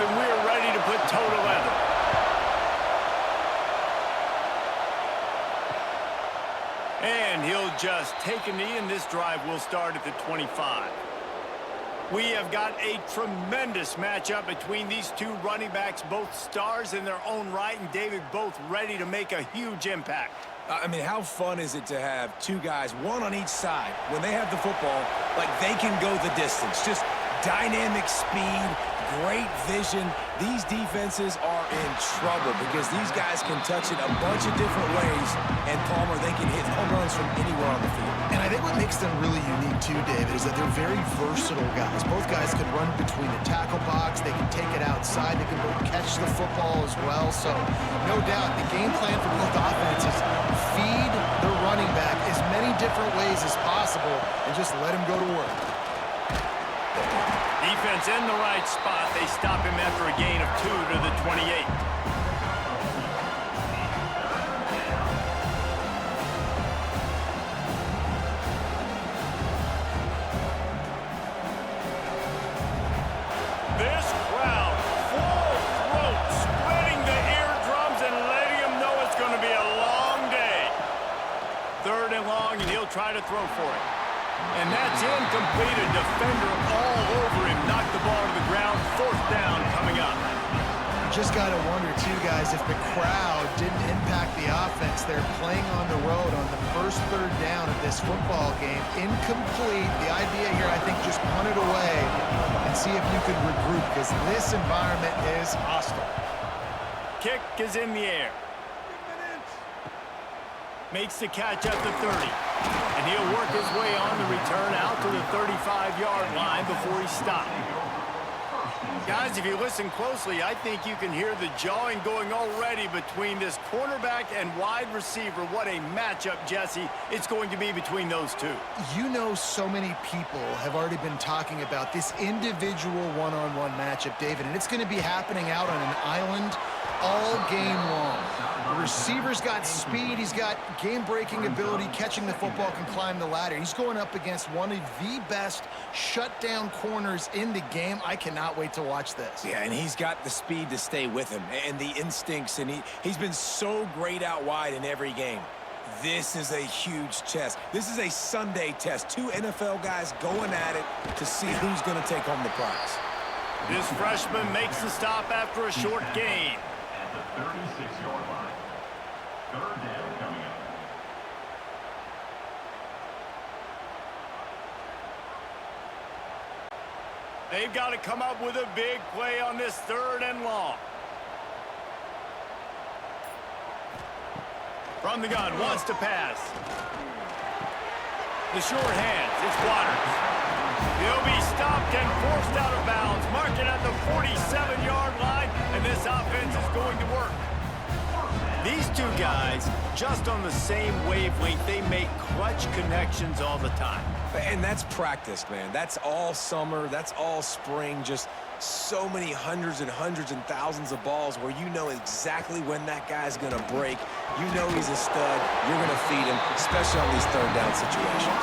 and we're ready to put toe to leather. And he'll just take a knee, and this drive will start at the 25. We have got a tremendous matchup between these two running backs, both stars in their own right, and David, both ready to make a huge impact. I mean, how fun is it to have two guys, one on each side, when they have the football, like they can go the distance. Just dynamic speed, great vision. These defenses are in trouble because these guys can touch it a bunch of different ways, and Palmer, they can hit home runs from anywhere on the field. And I think what makes them really unique too, David, is that they're very versatile guys. Both guys can run between the tackle box. They can take it outside. They can both catch the football as well. So no doubt the game plan for both offenses, feed the running back as many different ways as possible and just let him go to work. Defense in the right spot. They stop him after a gain of 2 to the 28. This crowd, full throat, splitting the eardrums and letting him know it's going to be a long day. 3rd and long, and he'll try to throw for it. And that's incomplete. A defender all over him. Knocked the ball to the ground. 4th down coming up. Just got to wonder, too, guys, if the crowd didn't impact the offense. They're playing on the road on the first 3rd down of this football game. Incomplete. The idea here, I think, just punt it away and see if you can regroup, because this environment is hostile. Kick is in the air. Makes the catch at the 30. And he'll work his way on the return out to the 35-yard line before he stopped. Guys, if you listen closely, I think you can hear the jawing going already between this cornerback and wide receiver. What a matchup, Jesse, it's going to be between those two. You know, so many people have already been talking about this individual one-on-one matchup, David, and it's going to be happening out on an island all game long. The receiver's got speed. He's got game-breaking ability. Catching the football, can climb the ladder. He's going up against one of the best shutdown corners in the game. I cannot wait to watch this. Yeah, and he's got the speed to stay with him and the instincts, and he's been so great out wide in every game. This is a huge test. This is a Sunday test. 2 NFL guys going at it to see who's going to take home the prize. This freshman makes the stop after a short gain. At the 36-yard line. 3rd down coming up. They've got to come up with a big play on this 3rd and long. From the gun, wants to pass. The short hands, it's Waters. He'll be stopped and forced out of bounds. Mark it at the 47-yard line, and this offense is going to work. These two guys, just on the same wavelength, they make clutch connections all the time. And that's practice, man. That's all summer. That's all spring. Just so many hundreds and thousands of balls where you know exactly when that guy's going to break. You know he's a stud. You're going to feed him, especially on these 3rd down situations.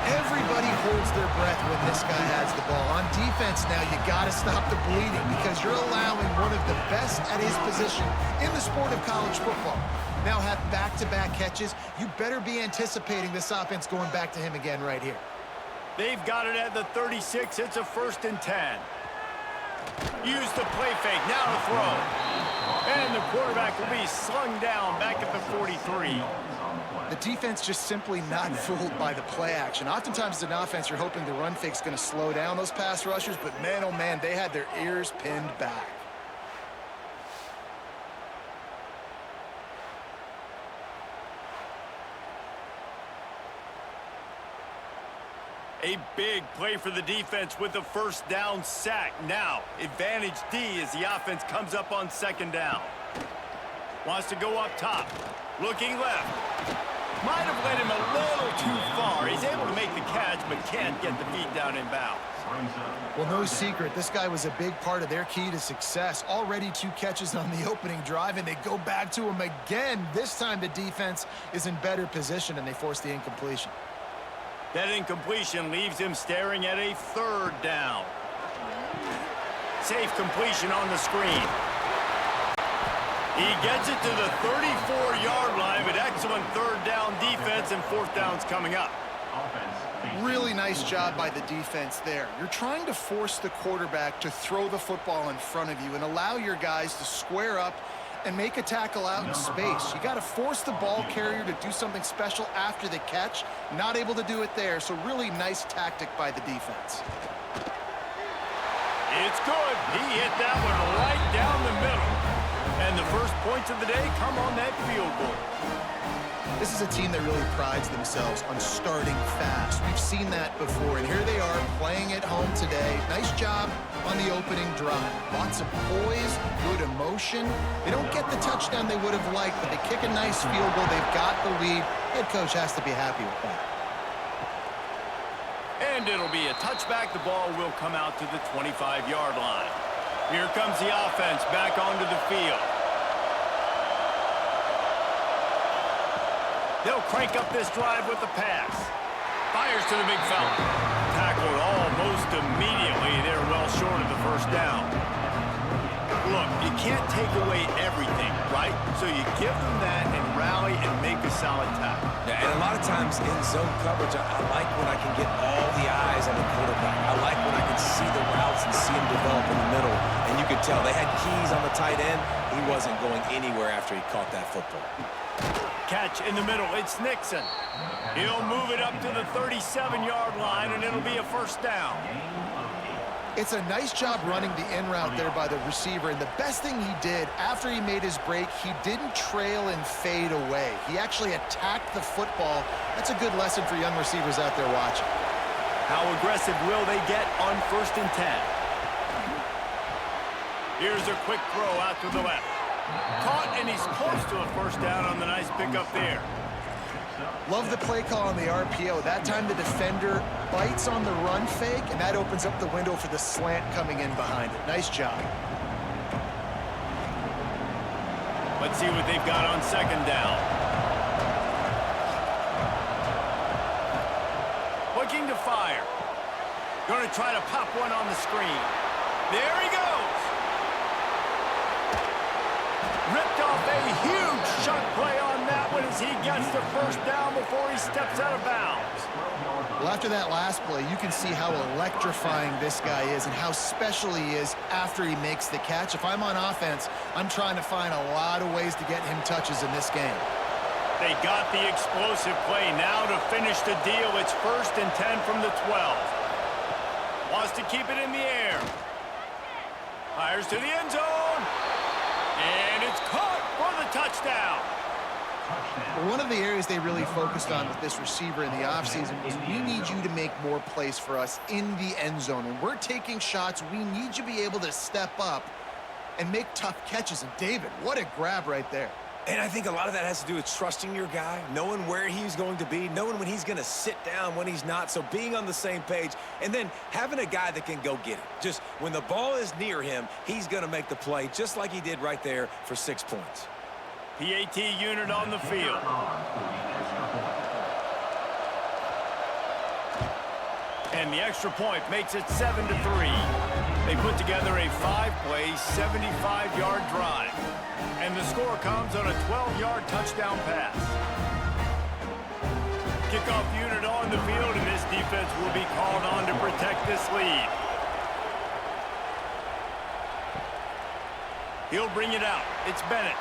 Everybody holds their breath when this guy has the ball. On defense now, you got to stop the bleeding because you're allowing one of the best at his position in the sport of college football. Now have back-to-back catches. You better be anticipating this offense going back to him again right here. They've got it at the 36. It's a 1st and 10. Use the play fake. Now to throw. And the quarterback will be slung down back at the 43. The defense just simply not fooled by the play action. Oftentimes as an offense, you're hoping the run fake's going to slow down those pass rushers, but man, oh man, they had their ears pinned back. A big play for the defense with the 1st down sack. Now, advantage D as the offense comes up on 2nd down. Wants to go up top. Looking left. Might have led him a little too far. He's able to make the catch, but can't get the feet down in bounds. Well, no secret, this guy was a big part of their key to success. Already 2 catches on the opening drive, and they go back to him again. This time the defense is in better position, and they force the incompletion. That incompletion leaves him staring at a 3rd down. Safe completion on the screen. He gets it to the 34-yard line, but excellent third down defense, and fourth down's coming up. Really nice job by the defense there. You're trying to force the quarterback to throw the football in front of you and allow your guys to square up and make a tackle out in space. You got to force the ball carrier to do something special after the catch. Not able to do it there, so really nice tactic by the defense. It's good. He hit that one right down the middle. And the first points of the day come on that field goal. This is a team that really prides themselves on starting fast. We've seen that before, and here they are playing at home today. Nice job on the opening drive. Lots of poise, good emotion. They don't get the touchdown they would have liked, but they kick a nice field goal. They've got the lead. Head coach has to be happy with that. And it'll be a touchback. The ball will come out to the 25-yard line. Here comes the offense back onto the field. They'll crank up this drive with the pass. Fires to the big fella. Tackled almost immediately. They're well short of the first down. Look, you can't take away everything, right? So you give them that and rally and make a solid tackle. Yeah, and a lot of times in zone coverage, I like when I can get all the eyes on the quarterback. I like when I can see the routes and see them develop in the middle. And you could tell they had keys on the tight end. He wasn't going anywhere after he caught that football. Catch in the middle. It's Nixon. He'll move it up to the 37-yard line, and it'll be a first down. It's a nice job running the in route there by the receiver, and the best thing he did after he made his break, he didn't trail and fade away. He actually attacked the football. That's a good lesson for young receivers out there watching. How aggressive will they get on 1st and 10? Here's a quick throw out to the left. Caught, and he's close to a first down on the nice pickup there. Love the play call on the RPO. That time the defender bites on the run fake, and that opens up the window for the slant coming in behind it. Nice job. Let's see what they've got on 2nd down. Looking to fire. Going to try to pop one on the screen. There he goes. Ripped off a huge shot play on that one as he gets the first down before he steps out of bounds. Well, after that last play, you can see how electrifying this guy is and how special he is after he makes the catch. If I'm on offense, I'm trying to find a lot of ways to get him touches in this game. They got the explosive play now to finish the deal. It's 1st and 10 from the 12. Wants to keep it in the air. Fires to the end zone. And it's caught for the touchdown. Well, one of the areas they really focused on with this receiver in the offseason was we need you to make more plays for us in the end zone. When we're taking shots, we need you to be able to step up and make tough catches. And David, what a grab right there. And I think a lot of that has to do with trusting your guy, knowing where he's going to be, knowing when he's going to sit down, when he's not. So being on the same page, and then having a guy that can go get it. Just when the ball is near him, he's going to make the play, just like he did right there for 6 points. PAT unit on the field. And the extra point makes it 7-3. They put together a 5-play, 75-yard drive. And the score comes on a 12-yard touchdown pass. Kickoff unit on the field, and this defense will be called on to protect this lead. He'll bring it out. It's Bennett.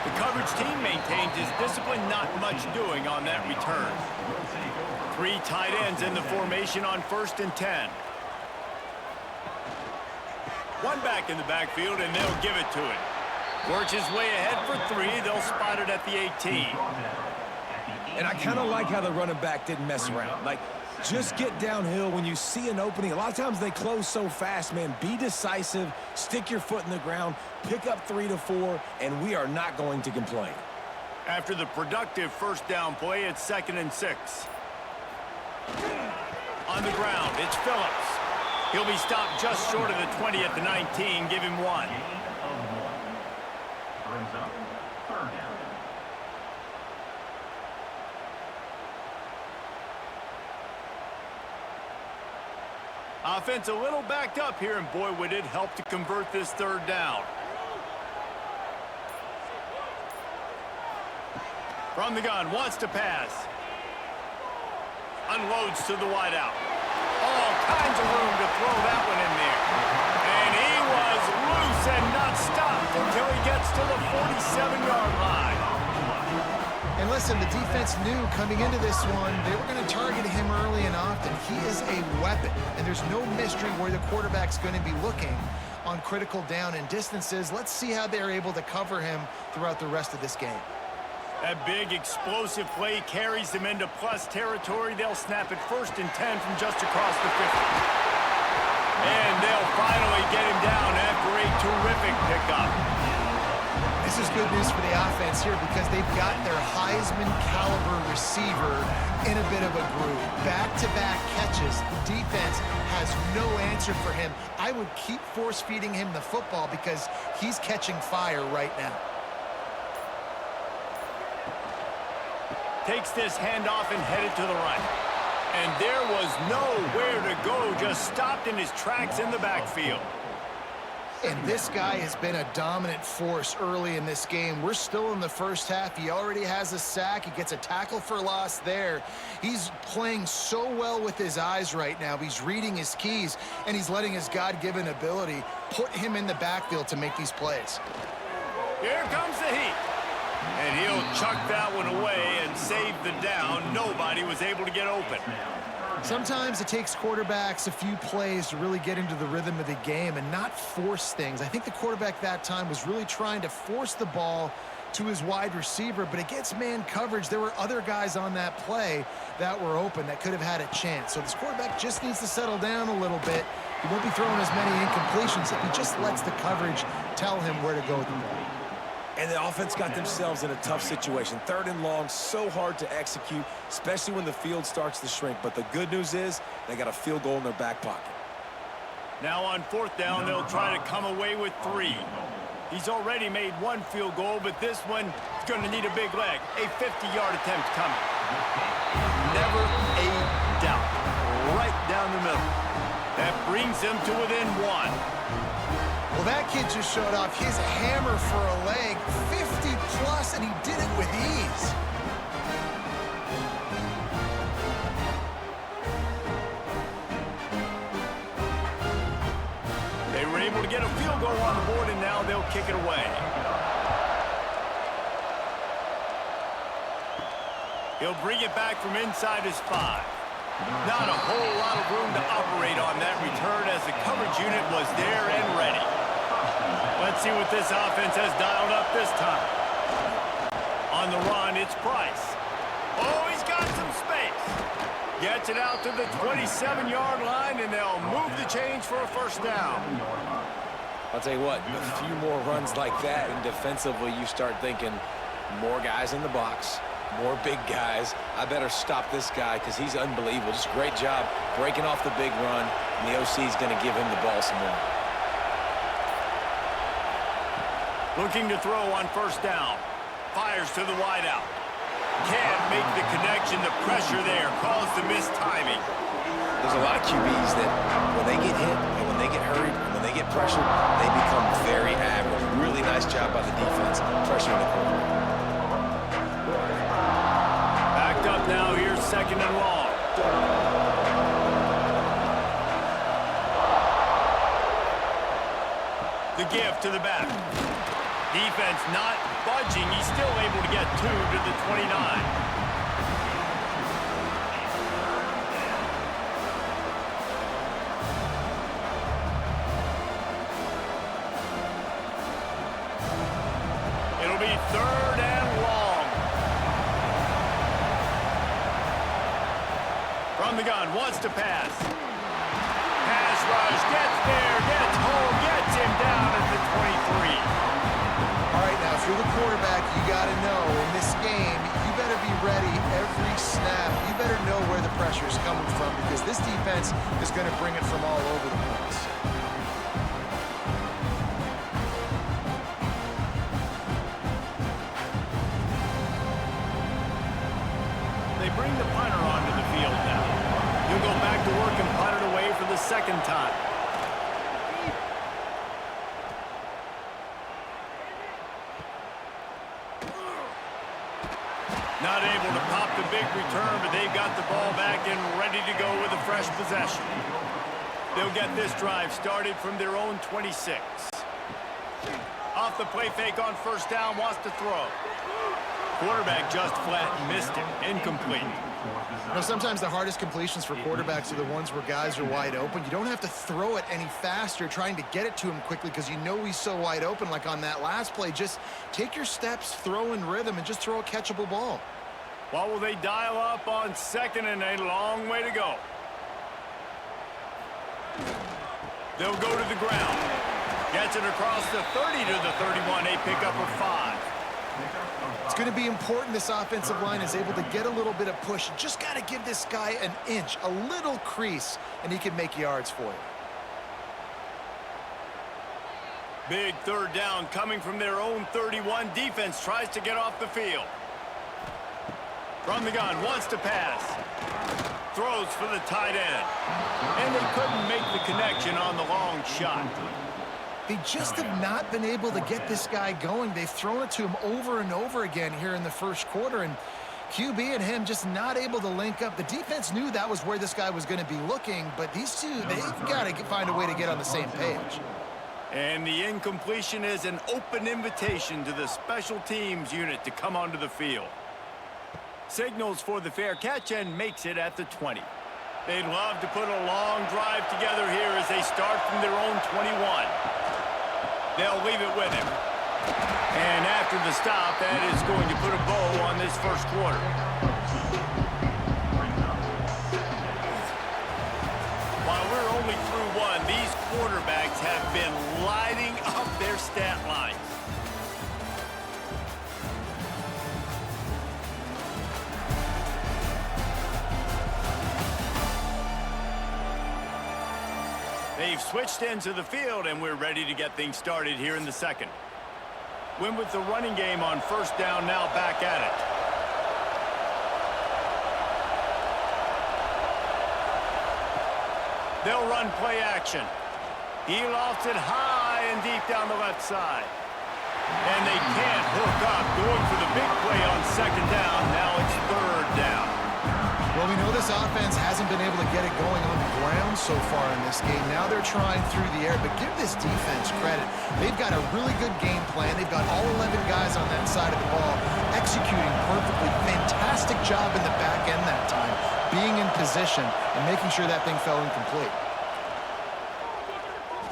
The coverage team maintains his discipline, not much doing on that return. 3 tight ends in the formation on 1st and 10. One back in the backfield, and they'll give it to him. Works his way ahead for 3. They'll spot it at the 18. And I kind of like how the running back didn't mess around. Like, just get downhill when you see an opening. A lot of times they close so fast, man. Be decisive, stick your foot in the ground, pick up 3 to 4, and we are not going to complain. After the productive first down play, it's 2nd and 6. On the ground, it's Phillips. He'll be stopped just short of the 20 at the 19. Give him 1. Brings up 3rd down. Offense a little backed up here, and boy, would it help to convert this third down. From the gun, wants to pass. Unloads to the wideout. All kinds of room to throw that one in there. And he was loose and not stopped until he gets to the 47-yard line. And listen, the defense knew coming into this one, they were going to target him early and often. He is a weapon, and there's no mystery where the quarterback's going to be looking on critical down and distances. Let's see how they're able to cover him throughout the rest of this game. That big explosive play carries them into plus territory. They'll snap it 1st and 10 from just across the 50. And they'll finally get him down after a terrific pickup. This is good news for the offense here because they've got their Heisman caliber receiver in a bit of a groove. Back-to-back catches. The defense has no answer for him. I would keep force-feeding him the football because he's catching fire right now. Takes this handoff and headed to the right. And there was nowhere to go, just stopped in his tracks in the backfield. And this guy has been a dominant force early in this game. We're still in the first half. He already has a sack. He gets a tackle for loss there. He's playing so well with his eyes right now. He's reading his keys, and he's letting his God-given ability put him in the backfield to make these plays. Here comes the heat. And he'll chuck that one away and save the down. Nobody was able to get open. Sometimes it takes quarterbacks a few plays to really get into the rhythm of the game and not force things. I think the quarterback that time was really trying to force the ball to his wide receiver, but against man coverage, there were other guys on that play that were open that could have had a chance. So this quarterback just needs to settle down a little bit. He won't be throwing as many incompletions if he just lets the coverage tell him where to go with the ball. And the offense got themselves in a tough situation. 3rd and long, so hard to execute, especially when the field starts to shrink. But the good news is they got a field goal in their back pocket. Now on 4th down, they'll try to come away with 3. He's already made 1 field goal, but this one is going to need a big leg. A 50-yard attempt coming. Never a doubt. Right down the middle. That brings them to within 1. Well, that kid just showed off his hammer for a leg, 50-plus, and he did it with ease. They were able to get a field goal on the board, and now they'll kick it away. He'll bring it back from inside his 5. Not a whole lot of room to operate on that return as the coverage unit was there and ready. Let's see what this offense has dialed up this time. On the run, it's Price. Oh, he's got some space. Gets it out to the 27-yard line, and they'll move the chains for a 1st down. I'll tell you what, a few more runs like that, and defensively you start thinking more guys in the box, more big guys. I better stop this guy because he's unbelievable. Just a great job breaking off the big run, and the OC is going to give him the ball some more. Looking to throw on 1st down. Fires to the wideout. Can't make the connection. The pressure there caused the missed timing. There's a lot of QBs that when they get hit and when they get hurried and when they get pressured, they become very average. Really nice job by the defense pressuring the quarterback. Backed up now. Here's 2nd and long. The give to the back. Defense not budging. He's still able to get 2 to the 29. It'll be 3rd and long. From the gun, wants to pass. Pass rush, gets there, gets home, gets him down at the 23. All right, now, if you're the quarterback, you got to know in this game, you better be ready every snap. You better know where the pressure is coming from because this defense is going to bring it from all over the place. They bring the punter onto the field now. He'll go back to work and punt it away for the second time. Not able to pop the big return, but they've got the ball back and ready to go with a fresh possession. They'll get this drive started from their own 26. Off the play fake on first down, wants to throw. Quarterback just flat missed it. Incomplete. You know, sometimes the hardest completions for quarterbacks are the ones where guys are wide open. You don't have to throw it any faster trying to get it to him quickly because you know he's so wide open like on that last play. Just take your steps, throw in rhythm, and just throw a catchable ball. What will they dial up on second and a long way to go? They'll go to the ground. Gets it across the 30 to the 31. A pickup of 5. It's going to be important this offensive line is able to get a little bit of push. You just got to give this guy an inch, a little crease, and he can make yards for you. Big third down coming from their own 31. Defense tries to get off the field. From the gun, wants to pass. Throws for the tight end. And they couldn't make the connection on the long shot. They just have not been able to get this guy going. They've thrown it to him over and over again here in the first quarter, and QB and him just not able to link up. The defense knew that was where this guy was going to be looking, but these two, they've got to find a way to get on the same page. And the incompletion is an open invitation to the special teams unit to come onto the field. Signals for the fair catch and makes it at the 20. They'd love to put a long drive together here as they start from their own 21. They'll leave it with him. And after the stop, that is going to put a bow on this first quarter. While we're only through one, these quarterbacks have been lighting up their stat lines. They've switched into the field, and we're ready to get things started here in the second. Win with the running game on first down, now back at it. They'll run play action. He lofts it high and deep down the left side. And they can't hook up, going for the big play on second down. Now it's third down. Well, we know this offense hasn't been able to get it going on the ground so far in this game. Now they're trying through the air, but give this defense credit. They've got a really good game plan. They've got all 11 guys on that side of the ball executing perfectly. Fantastic job in the back end that time, being in position and making sure that thing fell incomplete.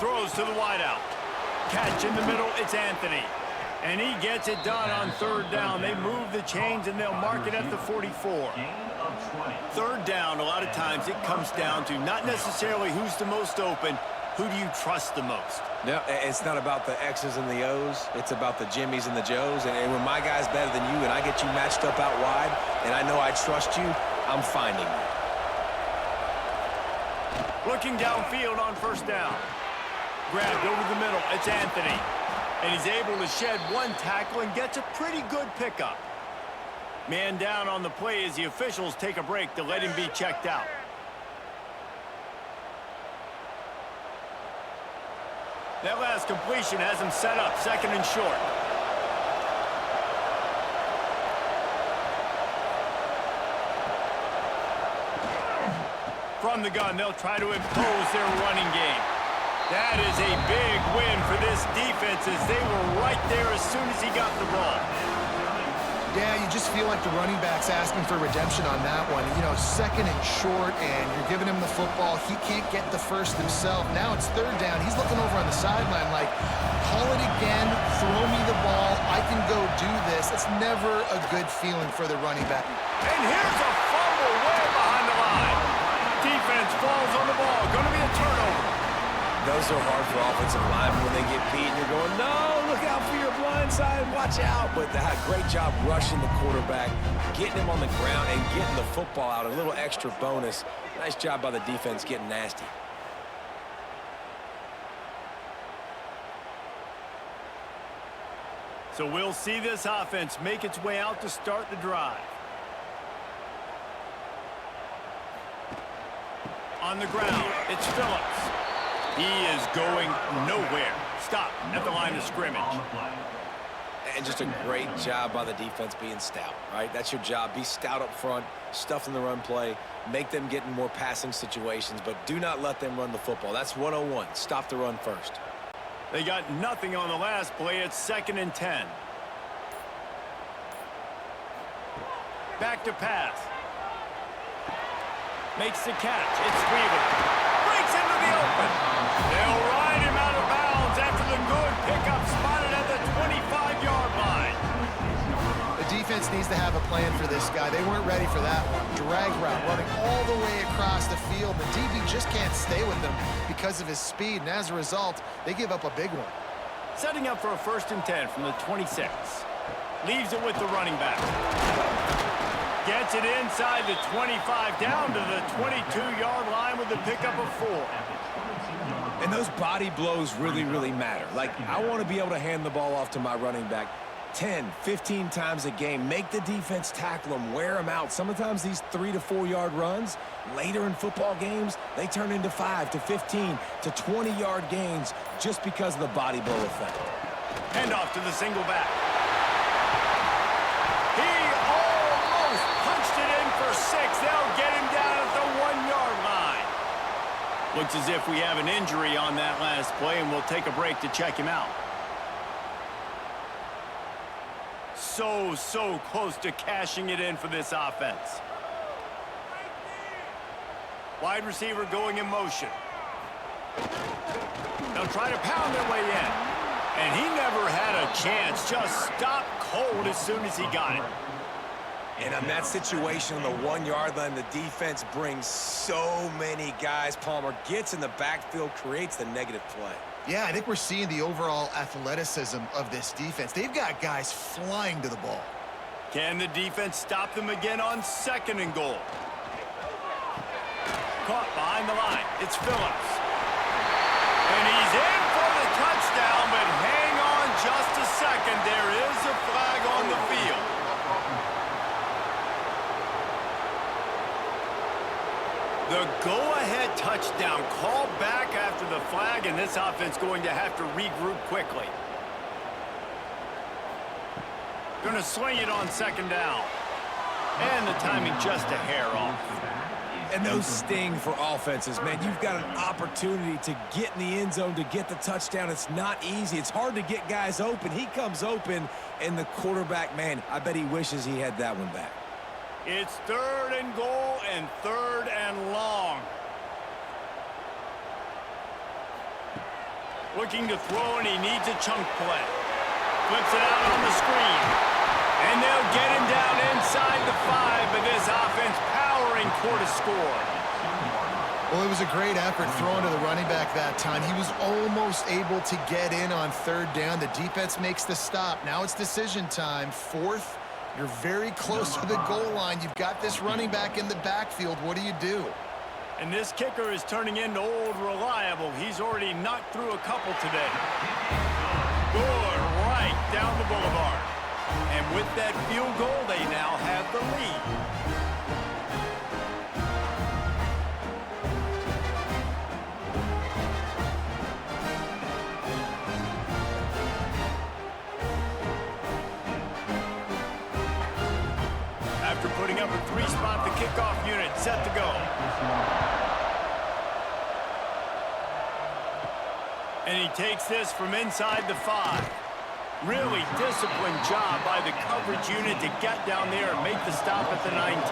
Throws to the wideout. Catch in the middle, it's Anthony. And he gets it done on third down. They move the chains, and they'll mark it at the 44. Third down, a lot of times it comes down to not necessarily who's the most open, who do you trust the most? No, it's not about the X's and the O's. It's about the Jimmies and the Joes. And when my guy's better than you and I get you matched up out wide and I know I trust you, I'm finding you. Looking downfield on first down. Grabbed over the middle. It's Anthony. And he's able to shed one tackle and gets a pretty good pickup. Man down on the play as the officials take a break to let him be checked out. That last completion has him set up, second and short. From the gun, they'll try to impose their running game. That is a big win for this defense as they were right there as soon as he got the ball. Yeah, you just feel like the running back's asking for redemption on that one. You know, second and short, and you're giving him the football. He can't get the first himself. Now it's third down. He's looking over on the sideline like, call it again, throw me the ball, I can go do this. It's never a good feeling for the running back. And here's a fumble way behind the line. Defense falls on the ball. Going to be a turnover. Those are hard for offensive linemen when they get beat and you're going, no, look out for your blind side, watch out. But they had a great job rushing the quarterback, getting him on the ground and getting the football out, a little extra bonus. Nice job by the defense getting nasty. So we'll see this offense make its way out to start the drive. On the ground, it's Phillips. He is going nowhere. Stop at the line of scrimmage. And just a great job by the defense being stout, right? That's your job. Be stout up front, stuff in the run play, make them get in more passing situations, but do not let them run the football. That's 101. Stop the run first. They got nothing on the last play. It's 2nd and 10. Back to pass. Makes the catch. It's Weaver. Breaks into the open. They'll ride him out of bounds after the good pickup spotted at the 25-yard line. The defense needs to have a plan for this guy. They weren't ready for that one. Drag route running all the way across the field. The DB just can't stay with them because of his speed, and as a result, they give up a big one. Setting up for a 1st and 10 from the 26. Leaves it with the running back. Gets it inside the 25, down to the 22-yard line with the pickup of 4. And those body blows really, really matter. Like, I want to be able to hand the ball off to my running back 10, 15 times a game. Make the defense tackle them, wear them out. Sometimes these 3 to 4 yard runs, later in football games, they turn into 5 to 15 to 20-yard gains just because of the body blow effect. Hand off to the single back. He almost punched it in for 6. They'll get him down at the 1-yard line. Looks as if we have an injury on that last play, and we'll take a break to check him out. So close to cashing it in for this offense. Wide receiver going in motion. They'll try to pound their way in. And he never had a chance. Just stopped cold as soon as he got it. And on that situation on the 1-yard line, the defense brings so many guys. Palmer gets in the backfield, creates the negative play. Yeah, I think we're seeing the overall athleticism of this defense. They've got guys flying to the ball. Can the defense stop them again on 2nd and goal? Caught behind the line. It's Phillips. And he's in for the touchdown, but hang on just a second. There is a flag on the field. The go-ahead touchdown called back after the flag, and this offense going to have to regroup quickly. Going to swing it on 2nd down. And the timing just a hair off. And those sting for offenses, man. You've got an opportunity to get in the end zone, to get the touchdown. It's not easy. It's hard to get guys open. He comes open, and the quarterback, man, I bet he wishes he had that one back. It's 3rd and goal and 3rd and long. Looking to throw, and he needs a chunk play. Flips it out on the screen. And they'll get him down inside the 5, but this offense powering toward a score. Well, it was a great effort throwing to the running back that time. He was almost able to get in on 3rd down. The defense makes the stop. Now it's decision time. 4th. You're very close to the goal line. You've got this running back in the backfield. What do you do? And this kicker is turning into old reliable. He's already knocked through a couple today. Good right down the boulevard. And with that field goal, they now have the lead. After putting up a 3-spot, the kickoff unit set to go. And he takes this from inside the 5. Really disciplined job by the coverage unit to get down there and make the stop at the 19.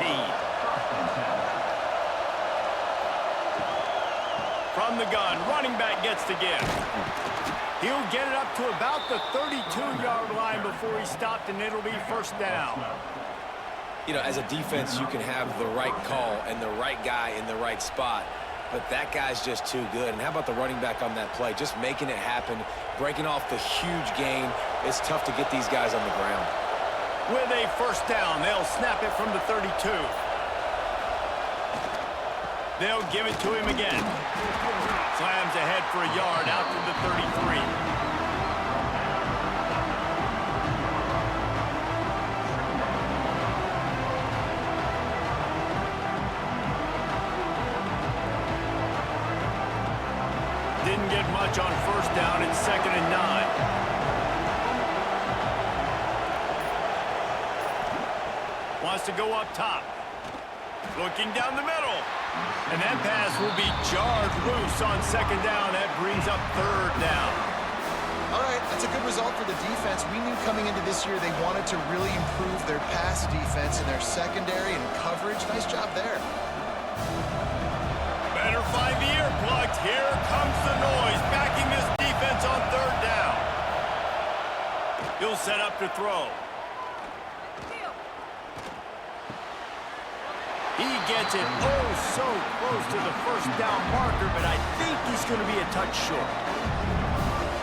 From the gun, running back gets the give. He'll get it up to about the 32-yard line before he stopped, and it'll be 1st down. You know, as a defense, you can have the right call and the right guy in the right spot, but that guy's just too good. And how about the running back on that play? Just making it happen, breaking off the huge gain. It's tough to get these guys on the ground. With a 1st down, they'll snap it from the 32. They'll give it to him again. Slams ahead for a yard out to the 33. didn't get much on first down. It's 2nd and 9. Wants to go up top. Looking down the middle. And that pass will be jarred loose on 2nd down. That brings up 3rd down. All right, that's a good result for the defense. We knew coming into this year they wanted to really improve their pass defense in their secondary and coverage. Nice job there. Better find the earplugs. Here comes the noise, backing this defense on 3rd down. He'll set up to throw. He gets it so close to the 1st down marker, but I think he's going to be a touch short.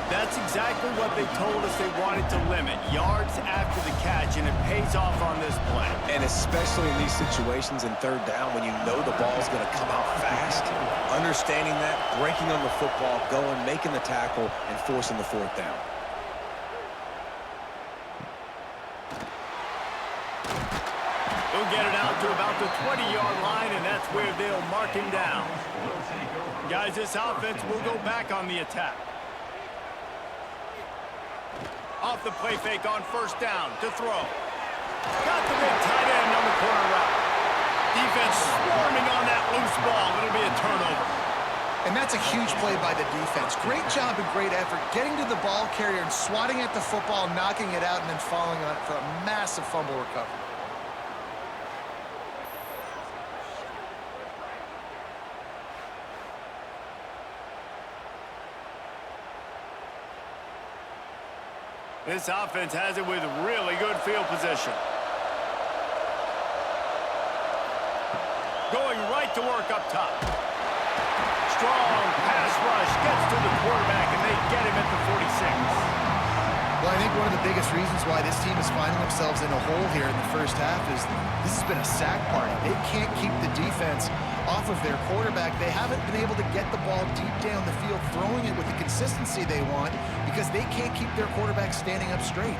That's exactly what they told us they wanted to limit. Yards after the catch, and it pays off on this play. And especially in these situations in 3rd down when you know the ball's going to come out fast. Understanding that, breaking on the football, going, making the tackle, and forcing the 4th down. He'll get it out to about the 20-yard line, and that's where they'll mark him down. Guys, this offense will go back on the attack. Off the play fake on 1st down to throw. Got the big tight end on the corner route. Defense swarming on that loose ball. It'll be a turnover. And that's a huge play by the defense. Great job and great effort getting to the ball carrier and swatting at the football, knocking it out, and then falling on it for a massive fumble recovery. This offense has it with really good field position. Going right to work up top. Strong pass rush gets to the quarterback, and they get him at the 46. Well, I think one of the biggest reasons why this team is finding themselves in a hole here in the 1st half is this has been a sack party. They can't keep the defense off of their quarterback. They haven't been able to get the ball deep down the field, throwing it with the consistency they want because they can't keep their quarterback standing up straight.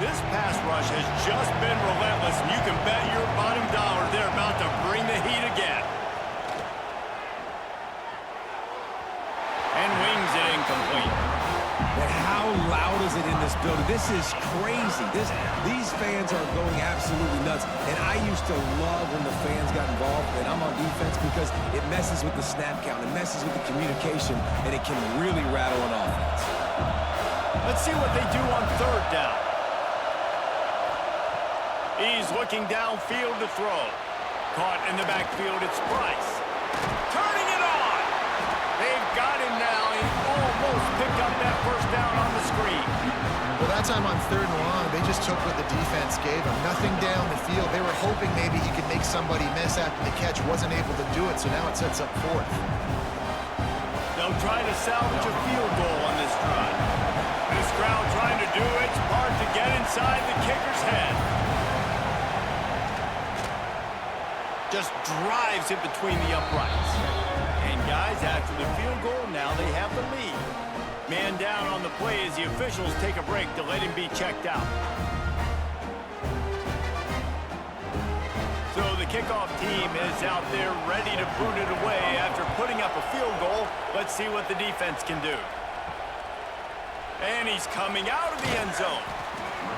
This pass rush has just been relentless, and you can bet your bottom dollar they're about to bring the heat again. And wings it incomplete. But how loud is it in this building? This is crazy. These fans are going absolutely nuts. And I used to love when the fans got involved, and I'm on defense because it messes with the snap count. It messes with the communication, and it can really rattle an offense. Let's see what they do on 3rd down. He's looking downfield to throw. Caught in the backfield, it's Price. Turning it on! They've got him now. He almost picked up that 1st down on the screen. Well, that time on 3rd and long, they just took what the defense gave them. Nothing down the field. They were hoping maybe he could make somebody miss after the catch. Wasn't able to do it, so now it sets up 4th. They'll try to salvage a field goal on this drive. This crowd trying to do its part to get inside the kicker's head. Just drives it between the uprights. And guys, after the field goal, now they have the lead. Man down on the play as the officials take a break to let him be checked out. So the kickoff team is out there ready to boot it away after putting up a field goal. Let's see what the defense can do. And he's coming out of the end zone.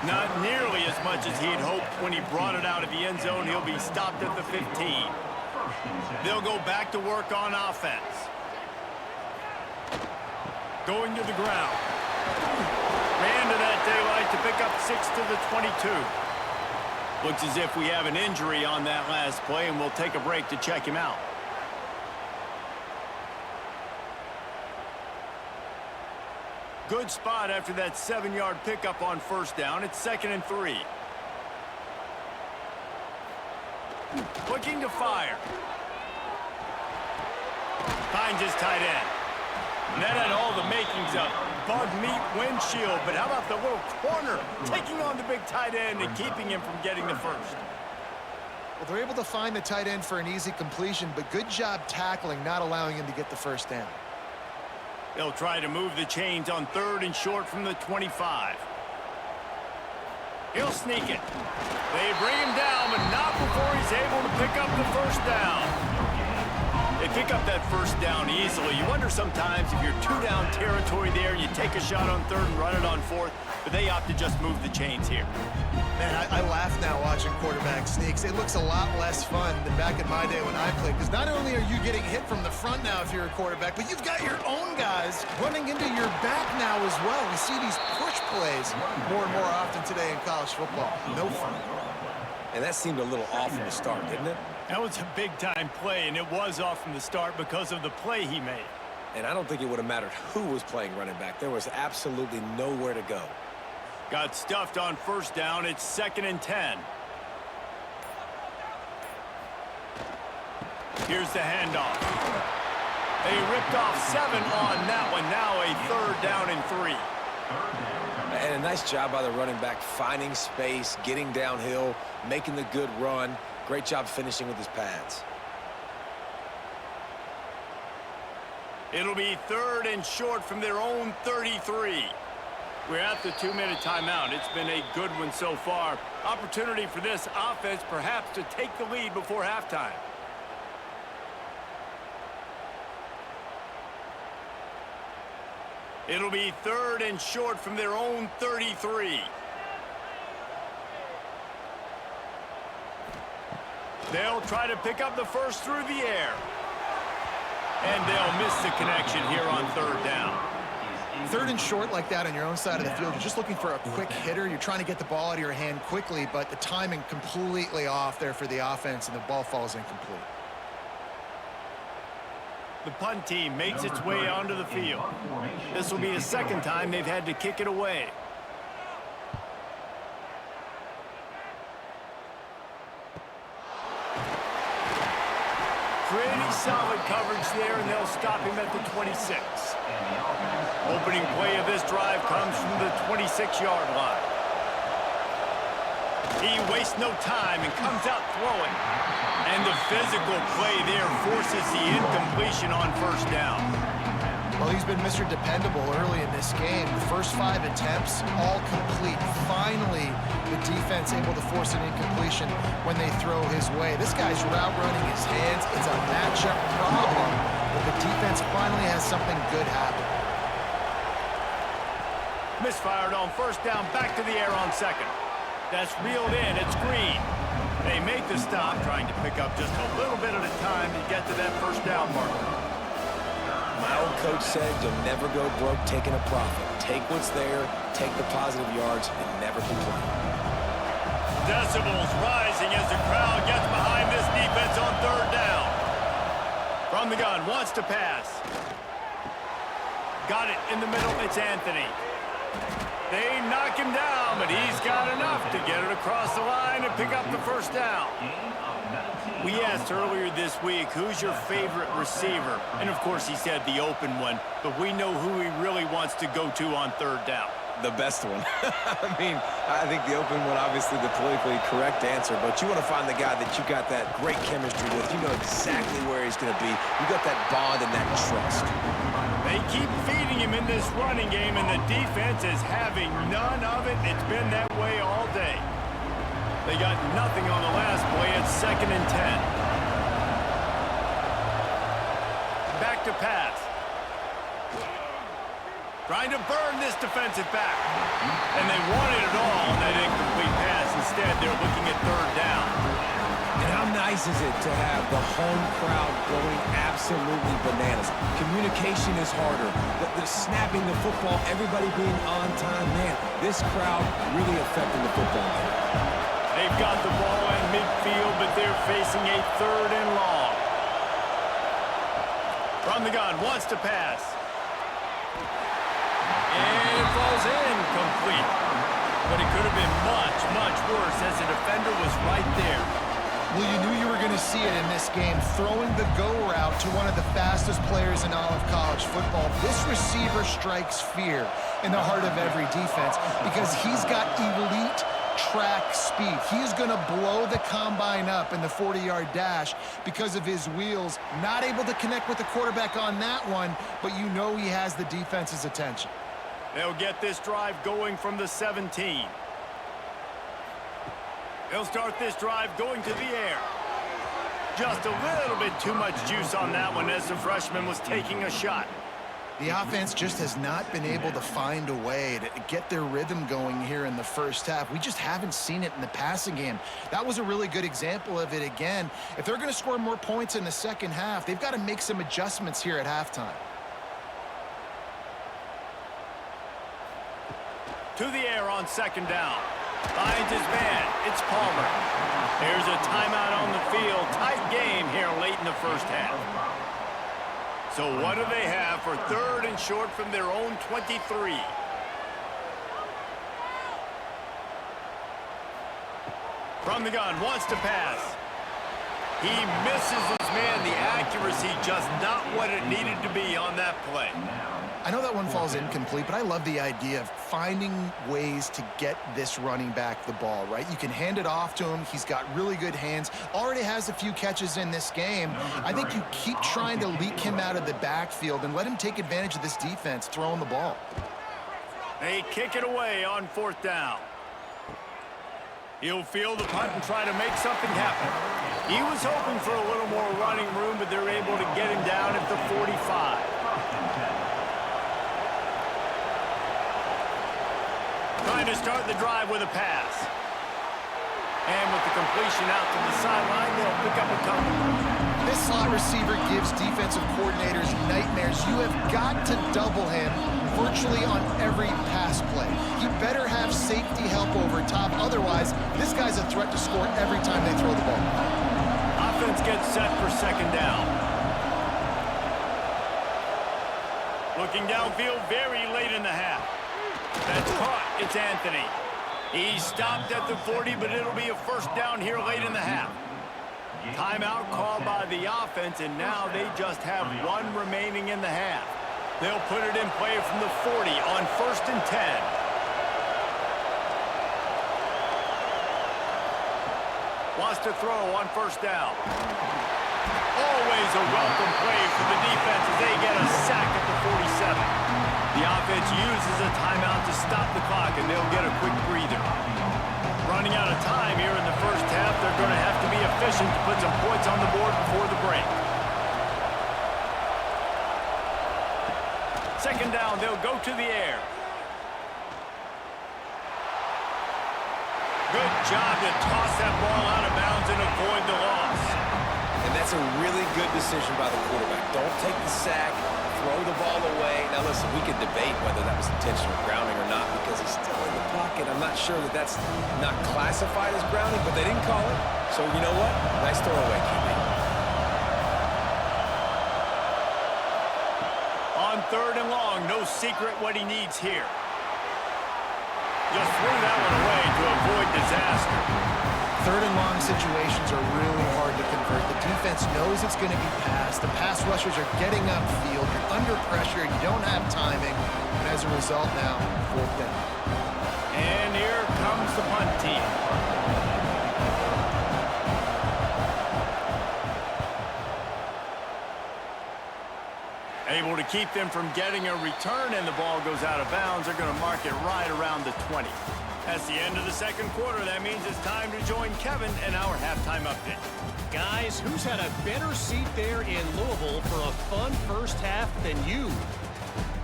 Not nearly as much as he'd hoped when he brought it out of the end zone. He'll be stopped at the 15. They'll go back to work on offense. Going to the ground. Ran to that daylight to pick up 6 to the 22. Looks as if we have an injury on that last play, and we'll take a break to check him out. Good spot after that 7-yard pickup on 1st down. It's 2nd and 3. Looking to fire. Finds his tight end. And that had all the makings of bug meat windshield. But how about the little corner taking on the big tight end and keeping him from getting the 1st? Well, they're able to find the tight end for an easy completion, but good job tackling, not allowing him to get the 1st down. They'll try to move the chains on 3rd and short from the 25. He'll sneak it. They bring him down, but not before he's able to pick up the 1st down. They pick up that first down easily. You wonder sometimes if you're two-down territory there, you take a shot on third and run it on fourth, but they opt to just move the chains here. Man, I laugh now watching quarterback sneaks. It looks a lot less fun than back in my day when I played, because not only are you getting hit from the front now if you're a quarterback, but you've got your own guys running into your back now as well. We see these push plays more and more often today in college football. No fun. And that seemed a little off from the start, didn't it? That was a big-time play, and it was off from the start because of the play he made. And I don't think it would have mattered who was playing running back. There was absolutely nowhere to go. Got stuffed on first down. It's 2nd and 10. Here's the handoff. They ripped off 7 on that one. Now a 3rd down and 3. And a nice job by the running back, finding space, getting downhill, making the good run. Great job finishing with his pads. It'll be 3rd and short from their own 33. We're at the 2-minute timeout. It's been a good one so far. Opportunity for this offense perhaps to take the lead before halftime. It'll be 3rd and short from their own 33. They'll try to pick up the first through the air. And they'll miss the connection here on 3rd down. 3rd and short like that on your own side of the field, you're just looking for a quick hitter. You're trying to get the ball out of your hand quickly, but the timing completely off there for the offense, and the ball falls incomplete. The punt team makes its way onto the field. This will be the 2nd time they've had to kick it away. Pretty solid coverage there, and they'll stop him at the 26. Opening play of this drive comes from the 26-yard line. He wastes no time and comes out throwing. And the physical play there forces the incompletion on first down. Well, he's been Mr. Dependable early in this game. The first 5 attempts, all complete. Finally, the defense able to force an incompletion when they throw his way. This guy's route running his hands. It's a matchup problem, but the defense finally has something good happen. Misfired on first down, back to the air on 2nd. That's reeled in. It's Green. They make the stop, trying to pick up just a little bit at a time to get to that first down marker. My old coach said you'll never go broke taking a profit. Take what's there, take the positive yards, and never complain. Decibels rising as the crowd gets behind this defense on 3rd down. From the gun, wants to pass. Got it in the middle, it's Anthony. They knock him down, but he's got enough to get it across the line and pick up the first down. We asked earlier this week, who's your favorite receiver? And of course he said the open one, but we know who he really wants to go to on 3rd down. The best one. I mean, I think the open one, obviously the politically correct answer, but you want to find the guy that you got that great chemistry with. You know exactly where he's going to be. You got that bond and that trust. They keep feeding him in this running game, and the defense is having none of it. It's been that way all day. They got nothing on the last play. It's 2nd and 10. Back to pass. Trying to burn this defensive back. And they wanted it all on that incomplete pass. Instead, they're looking at 3rd down. And how nice is it to have the home crowd going absolutely bananas? Communication is harder. The snapping the football, everybody being on time. Man, this crowd really affecting the football game. They've got the ball in midfield, but they're facing a 3rd and long. From the gun, wants to pass. And it falls incomplete. But it could have been much, much worse as the defender was right there. Well, you knew you were going to see it in this game, throwing the go route to one of the fastest players in all of college football. This receiver strikes fear in the heart of every defense because he's got elite track speed. He's going to blow the combine up in the 40-yard dash because of his wheels. Not able to connect with the quarterback on that one, but you know he has the defense's attention. They'll get this drive going from the 17. They'll start this drive going to the air. Just a little bit too much juice on that one as the freshman was taking a shot. The offense just has not been able to find a way to get their rhythm going here in the first half. We just haven't seen it in the passing game. That was a really good example of it again. If they're going to score more points in the second half, they've got to make some adjustments here at halftime. To the air on second down. Finds his man. It's Palmer. There's a timeout on the field. Tight game here late in the first half. So what do they have for third and short from their own 23? From the gun, wants to pass. He misses his man. The accuracy just not what it needed to be on that play. I know that one falls incomplete, but I love the idea of finding ways to get this running back the ball, right? You can hand it off to him. He's got really good hands. Already has a few catches in this game. I think you keep trying to leak him out of the backfield and let him take advantage of this defense throwing the ball. They kick it away on fourth down. He'll field the punt and try to make something happen. He was hoping for a little more running room, but they're able to get him down at the 45. Trying to start the drive with a pass. And with the completion out to the sideline, they'll pick up a couple. This slot receiver gives defensive coordinators nightmares. You have got to double him virtually on every pass play. He better have safety help over top. Otherwise, this guy's a threat to score every time they throw the ball. Offense gets set for second down. Looking downfield very late in the half. That's caught. It's Anthony. He stopped at the 40, but it'll be a first down here late in the half. Timeout called by the offense, and now they just have one remaining in the half. They'll put it in play from the 40 on 1st and 10. Wants to throw on first down. Always a welcome play for the defense as they get a sack at the 47. The offense uses a timeout to stop the clock, and they'll get a quick breather. Running out of time here in the first half, they're going to have to be efficient to put some points on the board before the break. Second down, they'll go to the air. Good job to toss that ball out of bounds and avoid the loss. And that's a really good decision by the quarterback. Don't take the sack. Throw the ball away. Now, listen, we could debate whether that was intentional grounding or not because he's still in the pocket. I'm not sure that that's not classified as grounding, but they didn't call it. So, you know what? Nice throwaway, QB. On third and long, no secret what he needs here. Just threw that one away to avoid disaster. Third and long situations are really hard to convert. The defense knows it's going to be passed. The pass rushers are getting upfield. You're under pressure. You don't have timing. And as a result now, fourth down. And here comes the punt team. Able to keep them from getting a return, and the ball goes out of bounds. They're going to mark it right around the 20. That's the end of the second quarter. That means it's time to join Kevin and our halftime update. Guys, who's had a better seat there in Louisville for a fun first half than you?